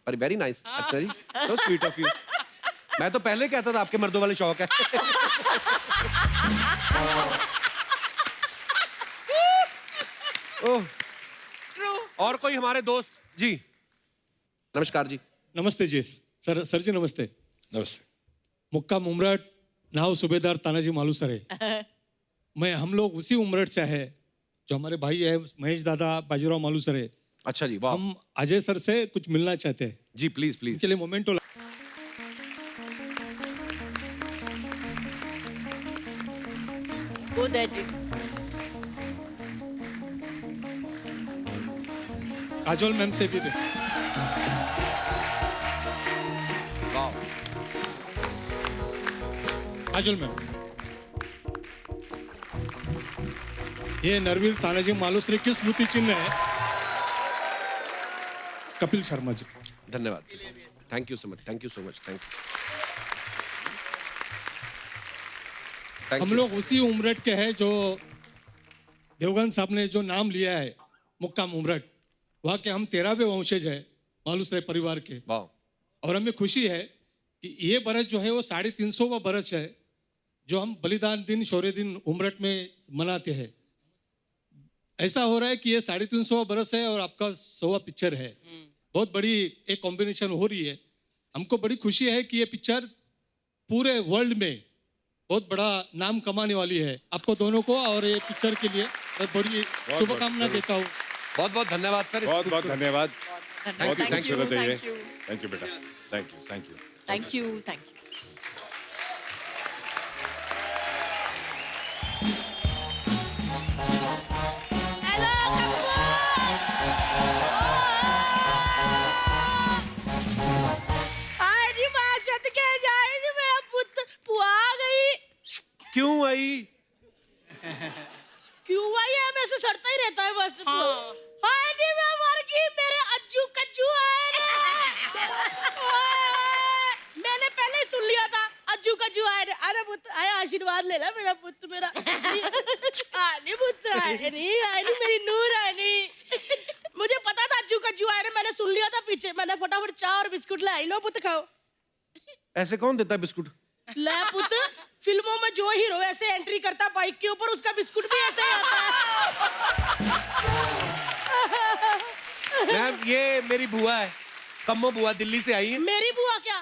पर very nice Archana ji, so sweet of you. मैं तो पहले कहता था आपके मर्दों वाले शौक है। ओह, और कोई हमारे दोस्त? जी नमस्कार जी। नमस्ते जी। सर जी नमस्ते। नमस्ते। मुक्काम उमरठ, नाव सूबेदार तानाजी मालूसरे। हम लोग उसी उमरठ से है जो हमारे भाई है महेश दादा बाजीराव मालूसरे। अच्छा जी, वाह। हम अजय सर से कुछ मिलना चाहते हैं। जी प्लीज प्लीज। के लिए मोमेंटो। खुद है जी। काजोल मैम से भी। काजोल मैम। ये नरवीर तानाजी मालुसरे की स्मृति चिन्ह है कपिल शर्मा जी। धन्यवाद, thank you so much, thank you so much, thank you. हम लोग उसी उमरठ के हैं जो देवगन साहब ने जो नाम लिया है मुक्काम उमरठ, वहाँ के हम 13वें वंशज है मालुसरे परिवार के। और हमें खुशी है कि ये बरस जो है वो 350वां बरस है जो हम बलिदान दिन शौर्य दिन उमरठ में मनाते हैं। ऐसा हो रहा है कि ये 350वां बरस है और आपका 100वां पिक्चर है। बहुत बड़ी एक कॉम्बिनेशन हो रही है। हमको बड़ी खुशी है कि ये पिक्चर पूरे वर्ल्ड में बहुत बड़ा नाम कमाने वाली है। आपको दोनों को और ये पिक्चर के लिए मैं बड़ी शुभकामना देता हूँ। बहुत बहुत धन्यवाद सर। बहुत बहुत धन्यवाद। बहुत Thank you, खूबसूरत है ये। thank you. थैंक यू बेटा, thank you, thank you. Thank you, thank you. क्यों आई? क्यों आई है? मेरे से सड़ता ही रहता है बस। हाय नी मैं मर गई, मेरे अज्जू कज्जू आए ना। मैंने पहले ही सुन लिया था अज्जू कज्जू आए ना। अरे पुत्र आए, आशीर्वाद ले ला मेरा पुत्र, मेरा आनी पुत्र आए नहीं मेरी नूर आए नहीं। मुझे पता था अज्जू कज्जू आए ना, मैंने सुन लिया था पीछे। मैंने फटाफट चाय और बिस्कुट लाई, लो पुत्र खाओ। ऐसे कौन देता है बिस्कुट? ले पुत्र, फिल्मों में जो हीरो ऐसे एंट्री करता बाइक के ऊपर, उसका बिस्कुट भी ऐसे ही आता है। मैम ये मेरी बुआ है, कम्मो बुआ, दिल्ली से आई है। मेरी बुआ क्या?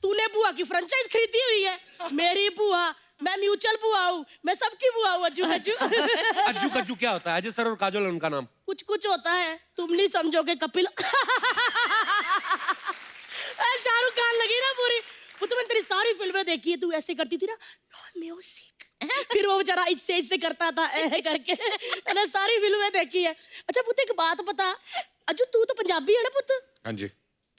तूने बुआ की फ्रेंचाइज खरीदी हुई है? मेरी बुआ, मैं म्यूचुअल बुआ हूँ, मैं सबकी बुआ हूँ। अज्जू कज्जू। अज्जू कज्जू क्या होता है? अजय सर और काजोल है उनका नाम। कुछ कुछ होता है, तुम नहीं समझोगे कपिल। शाहरुख खान लगी ना पूरी। वो तो मैंने तेरी सारी फिल्में देखी है, तू ऐसे करती थी ना म्यूजिक, फिर वो बेचारा इससे करता था करके। मैंने सारी फिल्में देखी है। अच्छा पुत्र एक बात बता, अज्जू तू तो पंजाबी है ना पुत्र? हाँ जी।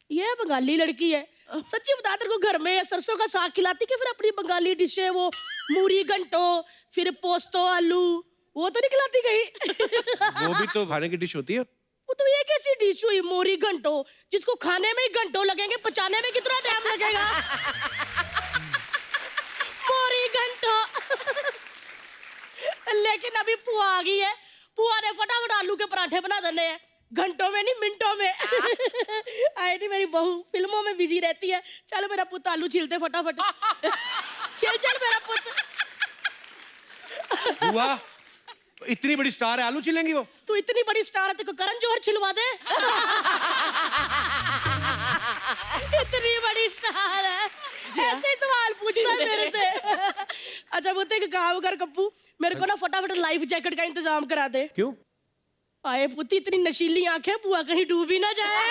ये बंगाली लड़की है। सच्ची बता, तेरे को घर में सरसों का साग खिलाती कि फिर अपनी बंगाली डिश है वो मूरी घंटो, फिर पोस्तो आलू, वो तो नहीं खिलाती कहीं? वो भी तो खाने की डिश होती है। वो तो ये कैसी डिश हुई मोरी घंटो, जिसको खाने में ही घंटों लगेंगे, पचाने में कितना टाइम लगेगा? मोरी घंटो। लेकिन अभी पुआ आ गई है, पुआ ने फटाफट आलू के पराठे बना देने हैं, घंटों में नहीं मिनटों में। आई नहीं मेरी बहू फिल्मों में बिजी रहती है। चलो मेरा पुत्र आलू छीलते फटाफट। चल मेरा पुत्र। बुआ इतनी बड़ी स्टार है, आलू छिलेंगी वो? तू इतनी बड़ी स्टार है, तेरे को करण जौहर छिलवा दे। इतनी बड़ी स्टार है, ऐसे सवाल पूछता है मेरे से। अच्छा बोलते एक काम कर कप्पू, मेरे को ना फटाफट लाइफ जैकेट का इंतजाम करा दे। क्यों? आए पुती, इतनी नशीली आंखें, बुआ कहीं डूब ही ना जाए।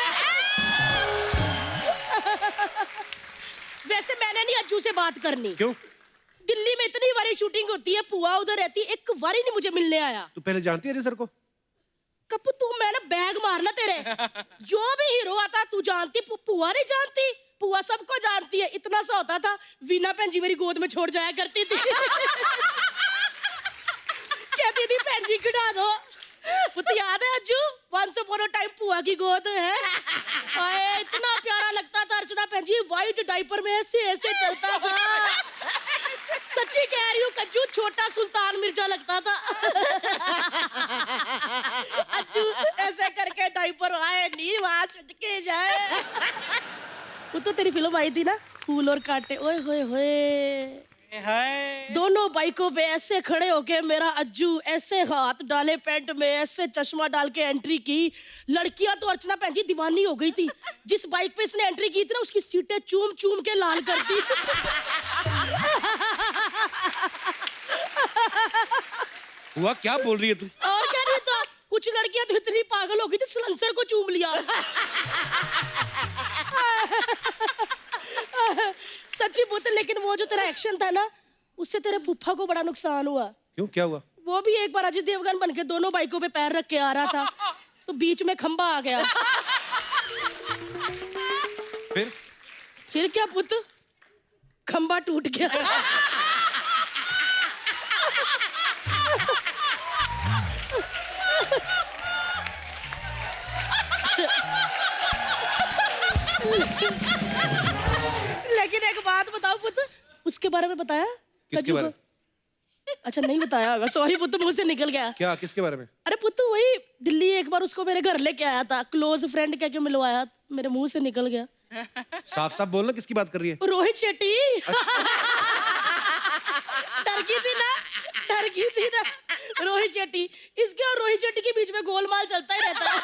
वैसे मैंने नहीं अज्जू से बात करनी। क्यों? दिल्ली में इतनी बारी शूटिंग होती है, पुआ उधर रहती है, एक बारी नहीं मुझे मिलने आया। तू पहले जानती है अजय सर को? कप्पू तू मैं ना बैग मारना तेरे। जो भी हीरो आता तू जानती, पुआ नहीं जानती? पुआ सबको जानती है। इतना सा होता था, वीना भैन जी मेरी गोद में छोड़ जाया करती थी। कहती थी भैन जी खिड़ा दो। वो तो याद है Ajju, once upon a time पुआ की गोद है। आए इतना प्यारा लगता था अर्चना भैन जी, व्हाइट डायपर में ऐसे ऐसे चलता था। सच्ची कह रही हूँ कज्जू, छोटा सुल्तान मिर्जा लगता था। अज्जू ऐसे करके डायपर आए नहीं वहां के जाए। वो तो तेरी फिल्म आई थी ना, फूल और कांटे, ओए होए होए। दोनों बाइकों पे ऐसे खड़े होके मेरा अज्जू ऐसे हाथ डाले पैंट में, ऐसे चश्मा डाल के एंट्री की। लड़कियां तो अर्चना भैन जी दीवानी हो गई थी। जिस बाइक पे इसने एंट्री की थी ना, उसकी सीटें चूम चूम के लाल कर दी। हुआ क्या बोल रही है तू? और क्या नहीं तो, कुछ लड़कियां तो इतनी पागल हो गई थी सलेंसर को चूम लिया। सच्ची पुत्र, लेकिन वो जो तेरा एक्शन था ना, उससे तेरे फूफा को बड़ा नुकसान हुआ। क्यों, क्या हुआ? वो भी एक बार अजय देवगन बन के दोनों बाइकों पे पैर रख के आ रहा था, तो बीच में खंबा आ गया। फिर क्या पुत्र, खंबा टूट गया। लेकिन एक बात बताओ पुत्र, उसके बारे में बताया? किसके कज्जू बारे? को? अच्छा नहीं बताया होगा, सॉरी पुत्र, मुंह से निकल गया। क्या, किसके बारे में? अरे पुत्र वही दिल्ली एक बार उसको मेरे घर लेके आया था, क्लोज फ्रेंड कह के मिलवाया, मेरे मुंह से निकल गया। साफ साफ बोलना, किसकी बात कर रही है? रोहित शेट्टी। डर गई थी ना, डर गई थी ना। रोहित शेट्टी, इसके और रोहित शेट्टी के बीच में गोलमाल चलता ही रहता है।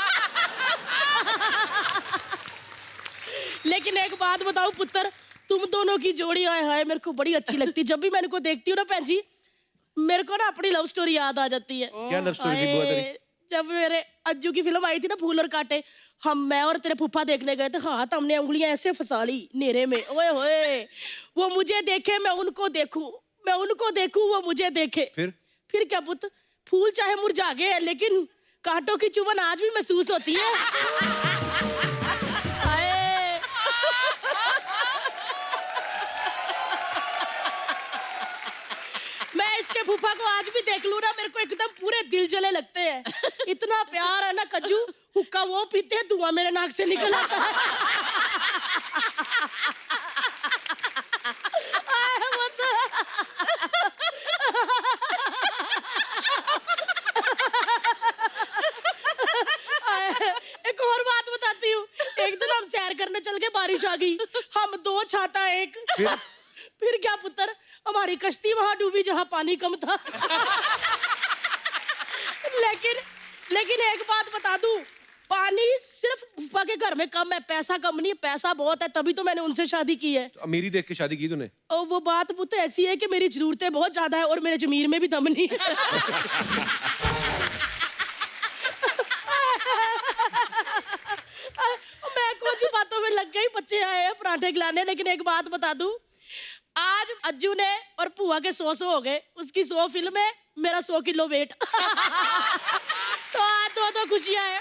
लेकिन एक बात बताओ पुत्र, तुम दोनों की जोड़ी आए हाय मेरे को बड़ी अच्छी लगती है। जब भी मैं इनको देखती हूँ ना बहन जी, मेरे को ना अपनी लव स्टोरी याद आ जाती है। क्या लव स्टोरी थी बुआ तेरी? जब मेरे अज्जू की फिल्म आई थी ना फूल और कांटे, मैं और तेरे फूफा देखने गए थे, हाथ हमने उंगलियां ऐसे फंसा ली नेरे में, ओए होए। वो मुझे देखे, मैं उनको देखूं, मैं उनको देखूं, वो मुझे देखे। फिर क्या पुत्र, फूल चाहे मुरझा गए लेकिन कांटों की चुभन आज भी महसूस होती है। हाय। मैं इसके फूफा को आज भी देख लूं ना, मेरे को एकदम पूरे दिल जले लगते हैं। इतना प्यार है ना कज्जू, हुक्का वो पीते हैं, धुआं मेरे नाक से निकल आता है। एक और बात बताती हूँ, एक दिन हम सैर करने चल के, बारिश आ गई, हम दो छाता एक। फिर क्या पुत्र, हमारी कश्ती वहां डूबी जहां पानी कम था। लेकिन एक बात बता दूं, पानी सिर्फ फूफा के घर में कम है, पैसा कम नहीं, पैसा बहुत है, तभी तो मैंने उनसे शादी की है। अमीरी देख के शादी की तूने? और वो बात पुत्र ऐसी है कि मेरी जरूरतें बहुत ज्यादा है और मेरे जमीर में भी दम नहीं है। मैं कौन सी बातों में लग गई, बच्चे आए हैं पराठे खिलाने। लेकिन एक बात बता दूं, आज अज्जू ने और पुआ के 100 हो गए, उसकी 100 फिल्म है, मेरा 100 किलो वेट। तो आज दो खुशियां हैं।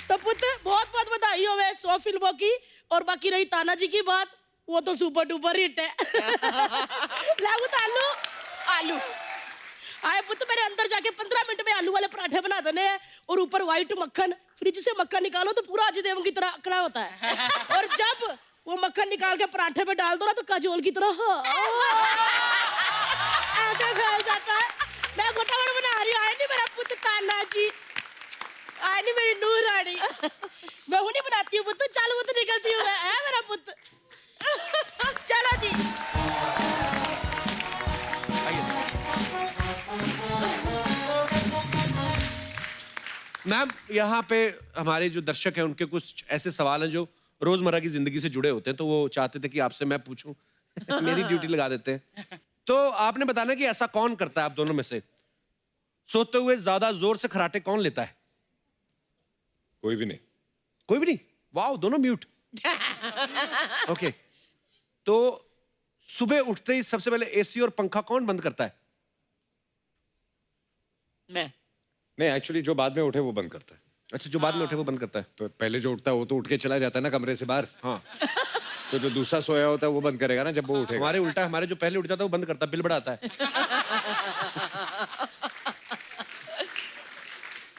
तो पुत्र बहुत बहुत बधाई हो 100 फिल्मों की। और बाकी रही तानाजी की बात, वो तो सुपर डुपर हिट है। लागू आलू आलू आए पुत्र, मेरे अंदर जाके 15 मिनट में आलू वाले पराठे बना देने हैं, और ऊपर व्हाइट मक्खन, फ्रिज से मक्खन निकालो तो पूरा अजय देवगन की तरह अकड़ा होता है। और जब वो मक्खन निकाल के पराठे पे डाल दो ना, तो काजोल की तरह ऐसे फैल जाता है। मैं फटाफट बना रही हूँ, आए नहीं मेरा पुत्र तानाजी, आए नहीं मेरी नूर रानी। मैं हूँ नहीं बनाती हूँ पुत्र, चल पुत्र निकलती हूँ मैं, है मेरा पुत्र। चलो जी। मैम, यहाँ पे हमारे जो दर्शक हैं उनके कुछ ऐसे सवाल हैं जो रोजमर्रा की जिंदगी से जुड़े होते हैं, तो वो चाहते थे कि आपसे मैं पूछूं। मेरी ड्यूटी लगा देते हैं। तो आपने बताना कि ऐसा कौन करता है आप दोनों में से, सोते हुए ज्यादा जोर से खराटे कौन लेता है? कोई भी नहीं। कोई भी नहीं? वाओ, दोनों म्यूट। ओके। तो सुबह उठते ही सबसे पहले एसी और पंखा कौन बंद करता है? मैं। नहीं, एक्चुअली जो बाद में उठे वो बंद करता है। अच्छा, जो बाद में उठे वो बंद करता है। पहले जो उठता है वो तो उठ के चला जाता है ना कमरे से बाहर। हाँ। तो जो दूसरा सोया होता है वो बंद करेगा ना जब वो उठेगा। हमारे उल्टा, हमारे जो पहले उठ जाता है वो बंद करता है, बिल बड़ा आता है।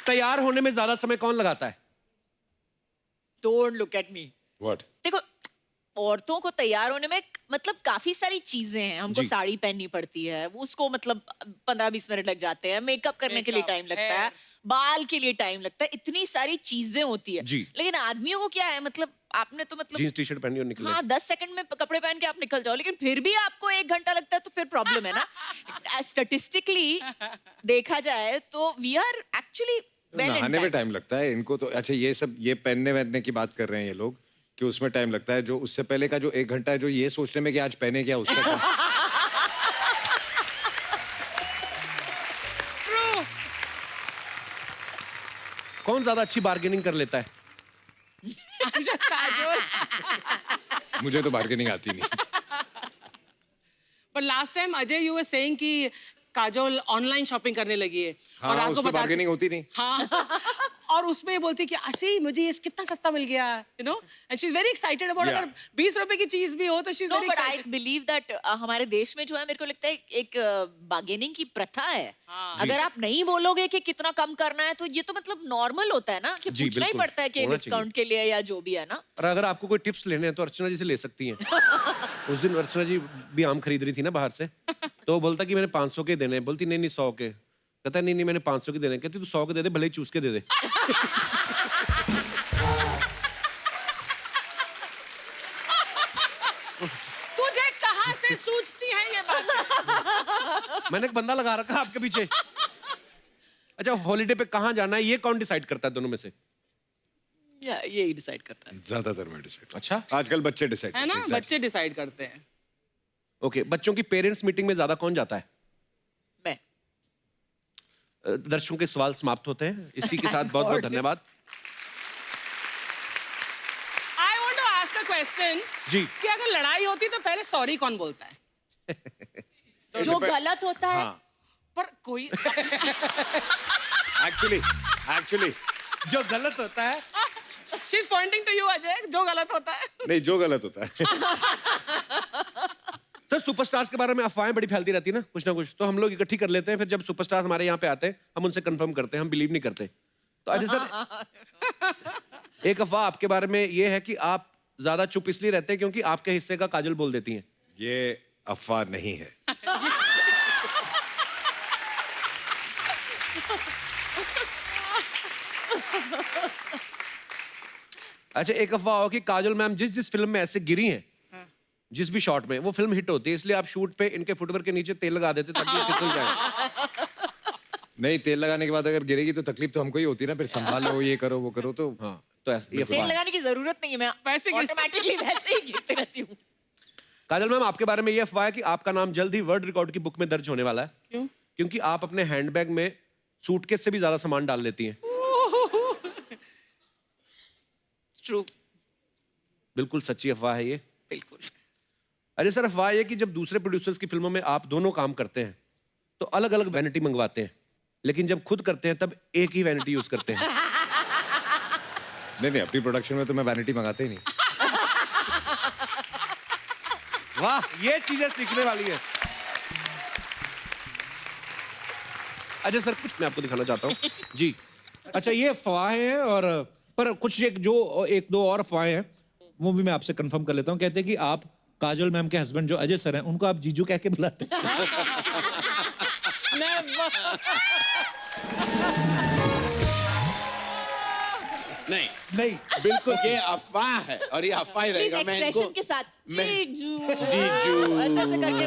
तैयार होने में ज्यादा समय कौन लगाता है? Don't look at me. What? देखो, औरतों को तैयार होने में मतलब काफी सारी चीजें हैं। हमको साड़ी पहननी पड़ती है, उसको मतलब 15-20 मिनट लग जाते हैं, मेकअप करने के लिए टाइम लगता है, बाल के लिए टाइम लगता है, इतनी सारी चीजें होती है। लेकिन आदमियों को क्या है, मतलब आपने तो मतलब जीन्स टी शर्ट पहनी और निकल हाँ 10 सेकंड में कपड़े पहन के आप निकल जाओ, लेकिन फिर भी आपको 1 घंटा लगता है, तो फिर प्रॉब्लम है ना। स्टैटिस्टिकली देखा जाए तो वी आर एक्चुअली नहाने में टाइम लगता है इनको तो। अच्छा, ये सब ये पहनने वहनने की बात कर रहे हैं ये लोग कि उसमें टाइम लगता है, जो उससे पहले का जो 1 घंटा है जो ये सोचने में कि आज पहने क्या, उसका क्या? कौन ज्यादा अच्छी बार्गेनिंग कर लेता है? मुझे तो बार्गेनिंग आती नहीं। पर last time Ajay you were saying कि काजोल ऑनलाइन शॉपिंग करने लगी है। हाँ, और आपको उसमें बार्गेनिंग होती नहीं। हाँ, और उसमें बोलती है कि असी मुझे ये कितना सस्ता मिल गया, you know, and she is very excited about, अगर 20 रुपए की चीज भी हो तो she is very but I excited. Believe that हमारे देश में जो है, मेरे को लगता है एक बार्गेनिंग की प्रथा है। अगर आप नहीं बोलोगे कि कितना कम करना है तो ये तो मतलब नॉर्मल होता है ना कि जी, पूछना ही बिल्कुल, पड़ता है कि होना डिस्काउंट के लिए या जो भी है ना। और अगर आपको कोई टिप्स लेने हैं तो अर्चना जी से ले सकती हैं। उस दिन अर्चना जी भी आम खरीद रही थी ना बाहर से, तो वो बोलता कि मैंने 500 के देने हैं, बोलती नहीं 100 के, कहता नहीं नहीं मैंने 500 के देने, कहती तू 100 के दे दे, भले ही चूस के दे दे। तुझे कहाँ से सूझती है ये बात? मैंने एक बंदा लगा रखा है आपके पीछे। अच्छा, हॉलीडे पे कहाँ जाना है ये कौन डिसाइड करता है दोनों में से? ये ही डिसाइड करता है ज्यादातर मैं डिसाइड। अच्छा, आजकल बच्चे डिसाइड है ना, बच्चे डिसाइड करते हैं। ओके, बच्चों की पेरेंट्स मीटिंग में ज्यादा कौन जाता है? मैं। दर्शकों के सवाल समाप्त होते हैं इसी के साथ। बहुत बहुत धन्यवाद I want to ask a question जी। कि अगर लड़ाई होती तो पहले सॉरी कौन बोलता है? जो गलत होता है। पर कोई एक्चुअली जो गलत होता है, she is pointing to you Ajay, जो गलत होता है। नहीं, जो गलत होता है। सर सुपरस्टार्स के बारे में अफवाहें बड़ी फैलती रहती है ना कुछ, तो हम लोग इकट्ठी कर लेते हैं, फिर जब सुपरस्टार हमारे यहाँ पे आते हैं हम उनसे कंफर्म करते हैं, हम बिलीव नहीं करते। तो अजय सर, एक अफवाह आपके बारे में ये है कि आप ज्यादा चुप इसलिए रहते हैं क्योंकि आपके हिस्से का काजल बोल देती हैं। ये अफवाह नहीं है। अच्छा, एक अफवाह हो कि काजल मैम जिस जिस फिल्म में ऐसे गिरी हैं, जिस भी शॉट में, वो फिल्म हिट होती है, इसलिए आप शूट पे इनके फुटवेयर के नीचे तेल लगा देते ताकि ये फिसल जाए। नहीं, तेल लगाने के बाद अगर गिरेगी तो तकलीफ तो हमको ही होती है ना, फिर संभालो, ये करो वो करो। तो हाँ, तो ऐसा ये तेल अफवाह है। लगाने की जरूरत नहीं है, मैं वैसे ऑटोमेटिकली वैसे ही गिरती रहती हूँ। काजल मैम, आपके बारे में ये अफवाह है कि आपका नाम जल्द ही वर्ल्ड रिकॉर्ड की बुक में दर्ज होने वाला है। क्यों? क्योंकि आप अपने हैंडबैग में सूटकेस से भी ज्यादा सामान डाल लेती हैं। ट्रू, बिल्कुल सच्ची अफवाह है ये। बिल्कुल। अरे सर, अफवाह ये कि जब दूसरे प्रोड्यूसर्स की फिल्मों में आप दोनों काम करते हैं तो अलग अलग वैनिटी मंगवाते हैं, लेकिन जब खुद करते हैं तब एक ही वैनिटी यूज करते हैं। नहीं, अपनी प्रोडक्शन में तो मैं वैनिटी मंगाते ही नहीं। वाह, ये चीजें सीखने वाली है। अजय सर, कुछ मैं आपको दिखाना चाहता हूँ जी। अच्छा, ये अफवाहें हैं, और पर कुछ एक दो और अफवाहें हैं, वो भी मैं आपसे कंफर्म कर लेता हूँ। कहते हैं कि आप काजल मैम के हस्बैंड जो अजय सर हैं, उनको आप जीजू कह के बुलाते हैं। नहीं नहीं, बिल्कुल ये अफवाह है और ये अफवाह ही रहेगा। मैं इनको के साथ जीजू जीजू ऐसे करके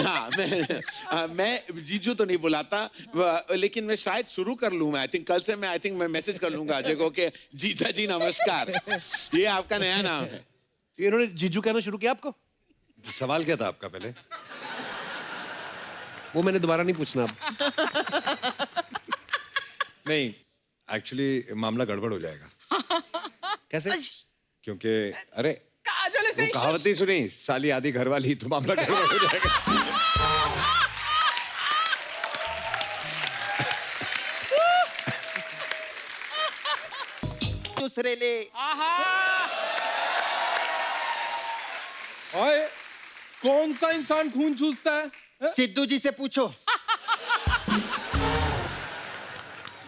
हाँ, मैं जीजू तो नहीं बुलाता, लेकिन मैं शायद शुरू कर लूँ। मैं कल से मैं मैसेज कर लूंगा अजय को कि जीजा जी नमस्कार, ये आपका नया नाम है। इन्होंने जीजू कहना शुरू किया आपको? सवाल क्या था आपका पहले? वो मैंने दोबारा नहीं पूछना अब। नहीं, एक्चुअली मामला गड़बड़ हो जाएगा। कैसे? क्योंकि अरे काजल वो कहावत ही सुनी, साली आधी घर वाली, तो मामला गड़बड़ हो जाएगा। दूसरे ले ओए, कौन सा इंसान खून चूसता है? सिद्धू जी से पूछो।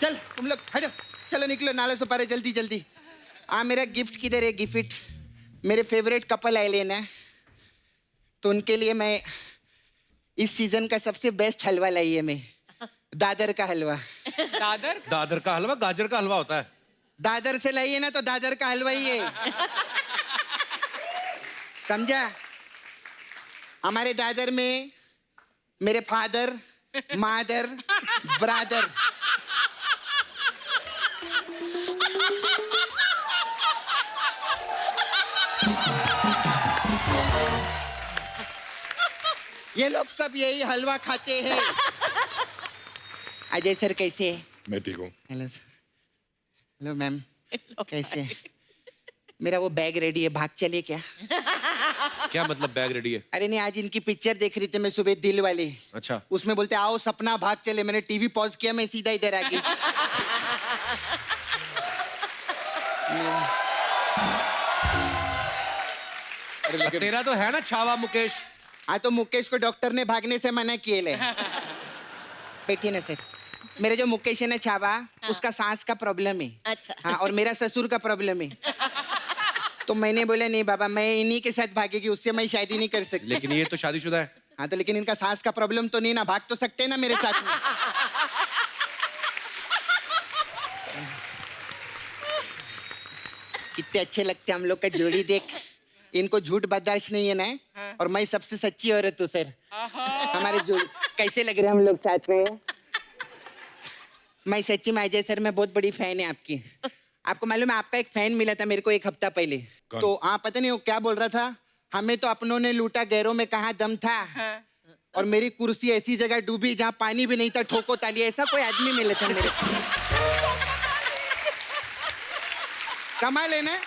चल तुम लोग हटो, चलो निकलो, नाले से पारे, जल्दी जल्दी। मेरा गिफ्ट किधर है? गिफ्ट मेरे फेवरेट कपल आए लेना, तो उनके लिए मैं इस सीजन का सबसे बेस्ट हलवा लाई है मैं, दादर का हलवा। दादर का हलवा गाजर का हलवा होता है। दादर से लाई है ना, तो दादर का हलवा ही है, समझा? हमारे दादर में मेरे फादर, मादर, ब्रादर, ये लोग सब यही हलवा खाते हैं। अजय सर कैसे है? मैं ठीक हूँ। Hello sir. हेलो मैम, कैसे है? मेरा वो बैग रेडी है, भाग चले क्या? क्या मतलब बैग रेडी है? अरे नहीं, आज इनकी पिक्चर देख रही थी मैं सुबह, दिल वाले। अच्छा। उसमें बोलते आओ सपना भाग चले, मैंने टीवी पॉज किया, मैं सीधा इधर आ गई। तेरा तो है ना छावा मुकेश। हाँ तो मुकेश को डॉक्टर ने भागने से मना किए ले। बैठिए ना सर। मेरा जो मुकेश है ना छावा, उसका सांस का प्रॉब्लम है। अच्छा। हाँ, और मेरा ससुर का प्रॉब्लम है। तो मैंने बोला नहीं बाबा, मैं इन्हीं के साथ भागेगी, उससे मैं शादी नहीं कर सकती। लेकिन ये तो शादीशुदा है। हाँ तो लेकिन इनका सांस का प्रॉब्लम तो नहीं ना, भाग तो सकते हैं ना मेरे साथ में। कितने अच्छे लगते हैं हम लोग का जोड़ी देख। इनको झूठ बर्दाश्त नहीं है ना, और मैं सबसे सच्ची औरत हूँ सर। हमारे जोड़ी कैसे लग रहे हैं हम लोग साथ में। मैं सच्ची में अजय सर, मैं बहुत बड़ी फैन है आपकी। आपको मालूम है, आपका एक फैन मिला था मेरे को 1 हफ्ता पहले। तो हाँ, पता नहीं वो क्या बोल रहा था, हमें तो अपनों ने लूटा, गैरों में कहाँ दम था। और मेरी कुर्सी ऐसी जगह डूबी जहाँ पानी भी नहीं था, ठोको ताली। ऐसा कोई आदमी मिला था मेरे को। कमाल है ना।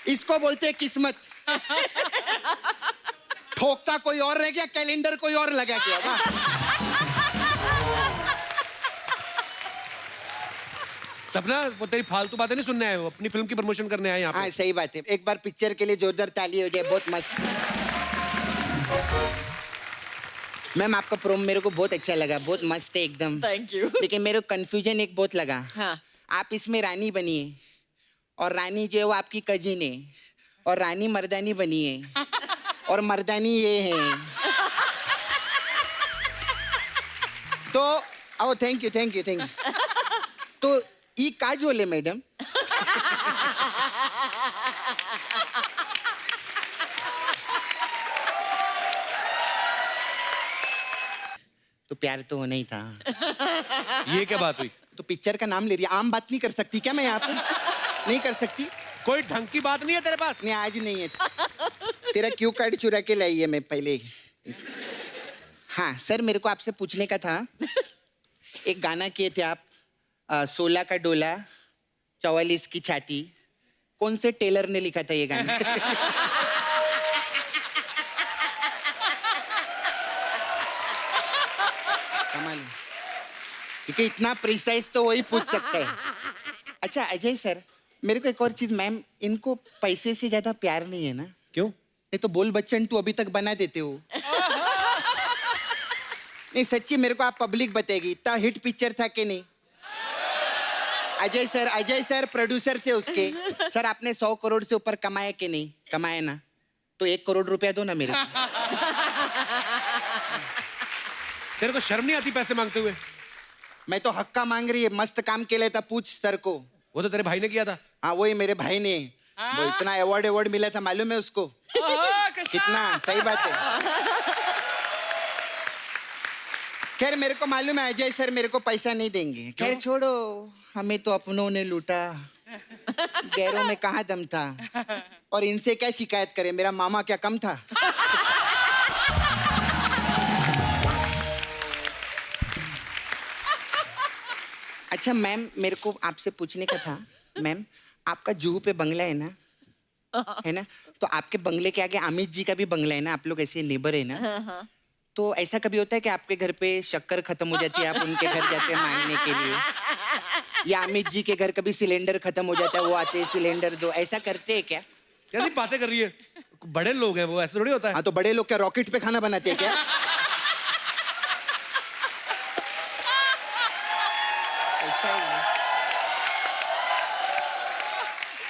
इसको बोलते हैं किस्मत। ठोकता कोई और रह गया, कैलेंडर कोई और लगा गया। वाह। सपना, वो तेरी फालतू बातें नहीं सुनने आए हो, अपनी फिल्म की प्रमोशन करने आए यहाँ पे। हाँ सही बात है। एक बार पिक्चर के लिए जोरदार ताली हो जाए, बहुत मस्त। मैम आपका प्रोम मेरे को बहुत अच्छा लगा, बहुत मस्त है एकदम। Thank you. लेकिन मेरे को कंफ्यूजन एक बहुत लगा। हाँ। आप इसमें रानी बनी है, और रानी जो है वो आपकी कजिन है, और रानी मर्दानी बनी है, और मर्दानी ये है। तो oh thank you thank you thank you. तो ई काजोल है मैडम। तो प्यार तो होना ही था। ये क्या बात हुई? तो पिक्चर का नाम ले रही है, आम बात नहीं कर सकती क्या मैं यहाँ पे? नहीं कर सकती। कोई ढंग की बात नहीं है तेरे पास? नहीं, आज नहीं है। तेरा क्यू कार्ड चुरा के लाई है मैं पहले। हाँ सर, मेरे को आपसे पूछने का था, एक गाना किए थे आप, 16 का डोला 44 की छाती, कौन से टेलर ने लिखा था ये गाना? कमाल है। क्योंकि इतना प्रिसाइज तो वही पूछ सकता है। अच्छा अजय सर, मेरे को एक और चीज, मैम इनको पैसे से ज्यादा प्यार नहीं है ना? क्यों? नहीं तो बोल बच्चन तू अभी तक बना देते हो। नहीं सच्ची, मेरे को आप पब्लिक बताएगी, इतना हिट पिक्चर था कि नहीं? अजय सर प्रोड्यूसर थे उसके। सर आपने 100 करोड़ से ऊपर कमाया कि नहीं? कमाया ना, तो 1 करोड़ रुपया दो ना मेरे को। तेरे को शर्म नहीं आती पैसे मांगते हुए? मैं तो हक्का मांग रही है, मस्त काम के लिए था, पूछ सर को। वो तो तेरे भाई ने किया था। हाँ वही मेरे भाई ने। वो इतना अवार्ड मिला था, मालूम है उसको? कितना सही बात है। खैर मेरे को मालूम है अजय सर मेरे को पैसा नहीं देंगे। खैर छोड़ो, हमें तो अपनों ने लूटा, गैरों में कहाँ दम था, और इनसे क्या शिकायत करें, मेरा मामा क्या कम था? अच्छा मैम, मेरे को आपसे पूछने का था, मैम आपका जुहू पे बंगला है ना? है ना? तो आपके बंगले के आगे अमित जी का भी बंगला है ना? आप लोग ऐसे नेबर है ना? तो ऐसा कभी होता है कि आपके घर पे शक्कर खत्म हो जाती है, आप उनके घर जाते हैं मांगने के लिए, या अमित जी के घर कभी सिलेंडर खत्म हो जाता है, वो आते हैं सिलेंडर दो, ऐसा करते हैं क्या? कैसी बातें कर रही है? बड़े लोग हैं वो, ऐसे थोड़ी होता है। हाँ तो बड़े लोग क्या रॉकेट पे खाना बनाते हैं क्या? ऐसा ही है।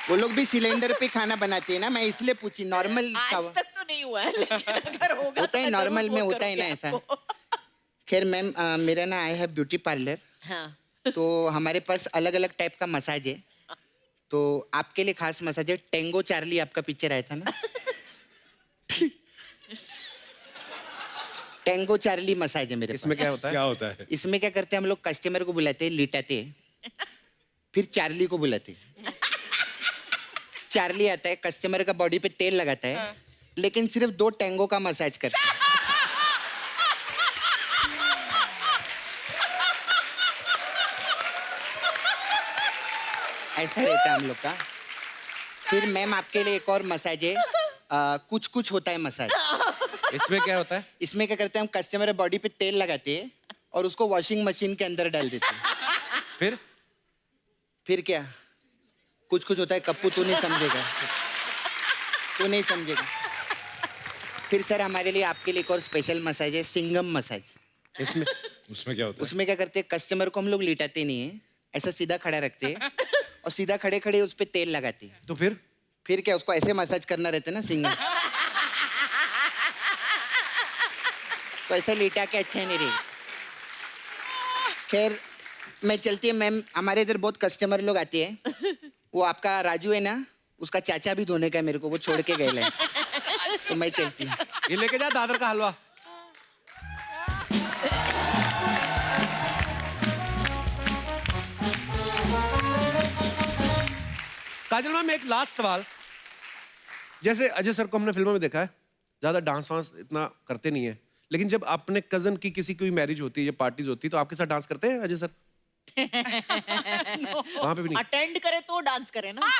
वो लोग भी सिलेंडर पे खाना बनाते हैं ना, मैं इसलिए पूछी। नॉर्मल आज तक तो नहीं हुआ है, लेकिन अगर होगा होता है, तो मैं नॉर्मल जरूर में फोन होता है ना करूंगी ऐसा। आपको। खैर मैम, मेरा ना आई है ब्यूटी पार्लर। हाँ। तो हमारे पास अलग अलग टाइप का मसाज है, तो आपके लिए खास मसाज है। टेंगो चार्ली आपका पिक्चर आया था ना? टेंगो चार्ली मसाज है मेरे पास। इसमें क्या होता है? क्या होता है? इसमें क्या करते हैं हम लोग, कस्टमर को बुलाते हैं, लिटाते हैं, फिर चार्ली को बुलाते हैं। चार्ली आता है, कस्टमर का बॉडी पे तेल लगाता है, लेकिन सिर्फ 2 टेंगो का मसाज करता है। ऐसा रहता है हम लोग का। फिर मैम आपके लिए एक और मसाज है, कुछ कुछ होता है मसाज। इसमें क्या होता है? इसमें क्या करते हैं हम, कस्टमर बॉडी पे तेल लगाते हैं और उसको वॉशिंग मशीन के अंदर डाल देते हैं। फिर क्या? कुछ कुछ होता है कप्पू, तू नहीं समझेगा, तू नहीं समझेगा। फिर सर हमारे लिए आपके लिए एक और स्पेशल मसाज है, सिंगम मसाज। इसमें उसमें क्या होता है? उसमें क्या करते हैं, कस्टमर को हम लोग लिटाते नहीं है, ऐसा सीधा खड़ा रखते हैं और सीधा खड़े खड़े उस पर तेल लगाते हैं। तो फिर क्या उसको ऐसे मसाज करना रहता है ना सिंगम, तो ऐसा लिटा के अच्छा नहीं रही। खैर मैं चलती है मैम, हमारे इधर बहुत कस्टमर लोग आते हैं। वो आपका राजू है ना, उसका चाचा भी धोने का है मेरे को, वो छोड़ के गए हैं, तो मैं चलती हूँ। ये लेके जा दादर का हलवा। काजल मैम एक लास्ट सवाल, जैसे अजय सर को हमने फिल्मों में देखा है, ज्यादा डांस वांस इतना करते नहीं है, लेकिन जब अपने कजन की किसी की मैरिज होती है या पार्टीज होती है तो आपके साथ डांस करते हैं अजय सर? वहां पे भी नहीं? अटेंड करे तो डांस करे ना।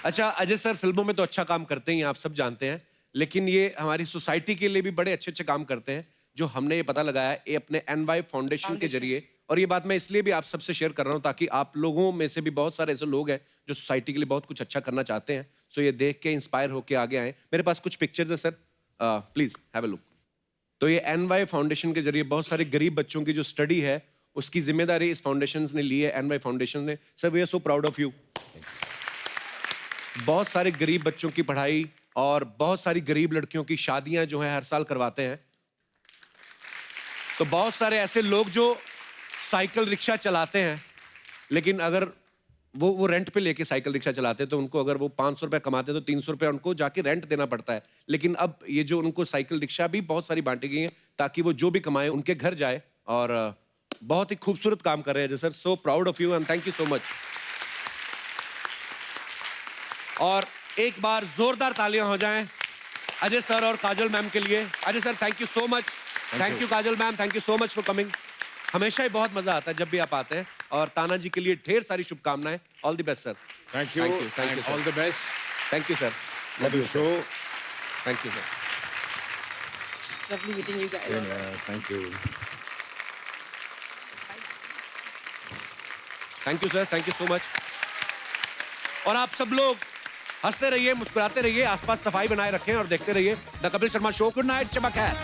अच्छा अजय सर फिल्मों में तो अच्छा काम करते ही हैं, आप सब जानते हैं, लेकिन ये हमारी सोसाइटी के लिए भी बड़े अच्छे अच्छे काम करते हैं, जो हमने ये पता लगाया है ये अपने NY फाउंडेशन के जरिए। और ये बात मैं इसलिए भी आप सबसे शेयर कर रहा हूँ ताकि आप लोगों में से भी बहुत सारे ऐसे लोग हैं जो सोसाइटी के लिए बहुत कुछ अच्छा करना चाहते हैं, सो ये देख के इंस्पायर होके आगे आए। मेरे पास कुछ पिक्चर्स हैं sir, please have a look. तो ये NY फाउंडेशन के जरिए बहुत सारे गरीब बच्चों की जो स्टडी है उसकी जिम्मेदारी इस फाउंडेशन ने ली है, NY फाउंडेशन ने। Sir we are so proud of you. बहुत सारे गरीब बच्चों की पढ़ाई और बहुत सारी गरीब लड़कियों की शादियां जो है हर साल करवाते हैं। तो बहुत सारे ऐसे लोग जो साइकिल रिक्शा चलाते हैं, लेकिन अगर वो रेंट पे लेके साइकिल रिक्शा चलाते हैं तो उनको अगर वो 500 रुपये कमाते हैं तो 300 रुपये उनको जाके रेंट देना पड़ता है। लेकिन अब ये जो उनको साइकिल रिक्शा भी बहुत सारी बांटी गई हैं ताकि वो जो भी कमाए उनके घर जाए, और बहुत ही खूबसूरत काम कर रहे हैं sir. So proud of you and thank you so much. और एक बार जोरदार तालियां हो जाएं अजय सर और काजल मैम के लिए। Ajay sir thank you so much. Thank you Kajal ma'am, thank you so much for coming. हमेशा ही बहुत मजा आता है जब भी आप आते हैं, और ताना जी के लिए ढेर सारी शुभकामनाएं। All the best sir. Thank you, thank you all the best. Thank you sir. Love you show. Thank you sir. Lovely meeting you guys. Thank you. Thank you sir, thank you so much. और आप सब लोग हंसते रहिए, मुस्कुराते रहिए, आसपास सफाई बनाए रखें और देखते रहिए the Kapil Sharma show. Good night, चमक है।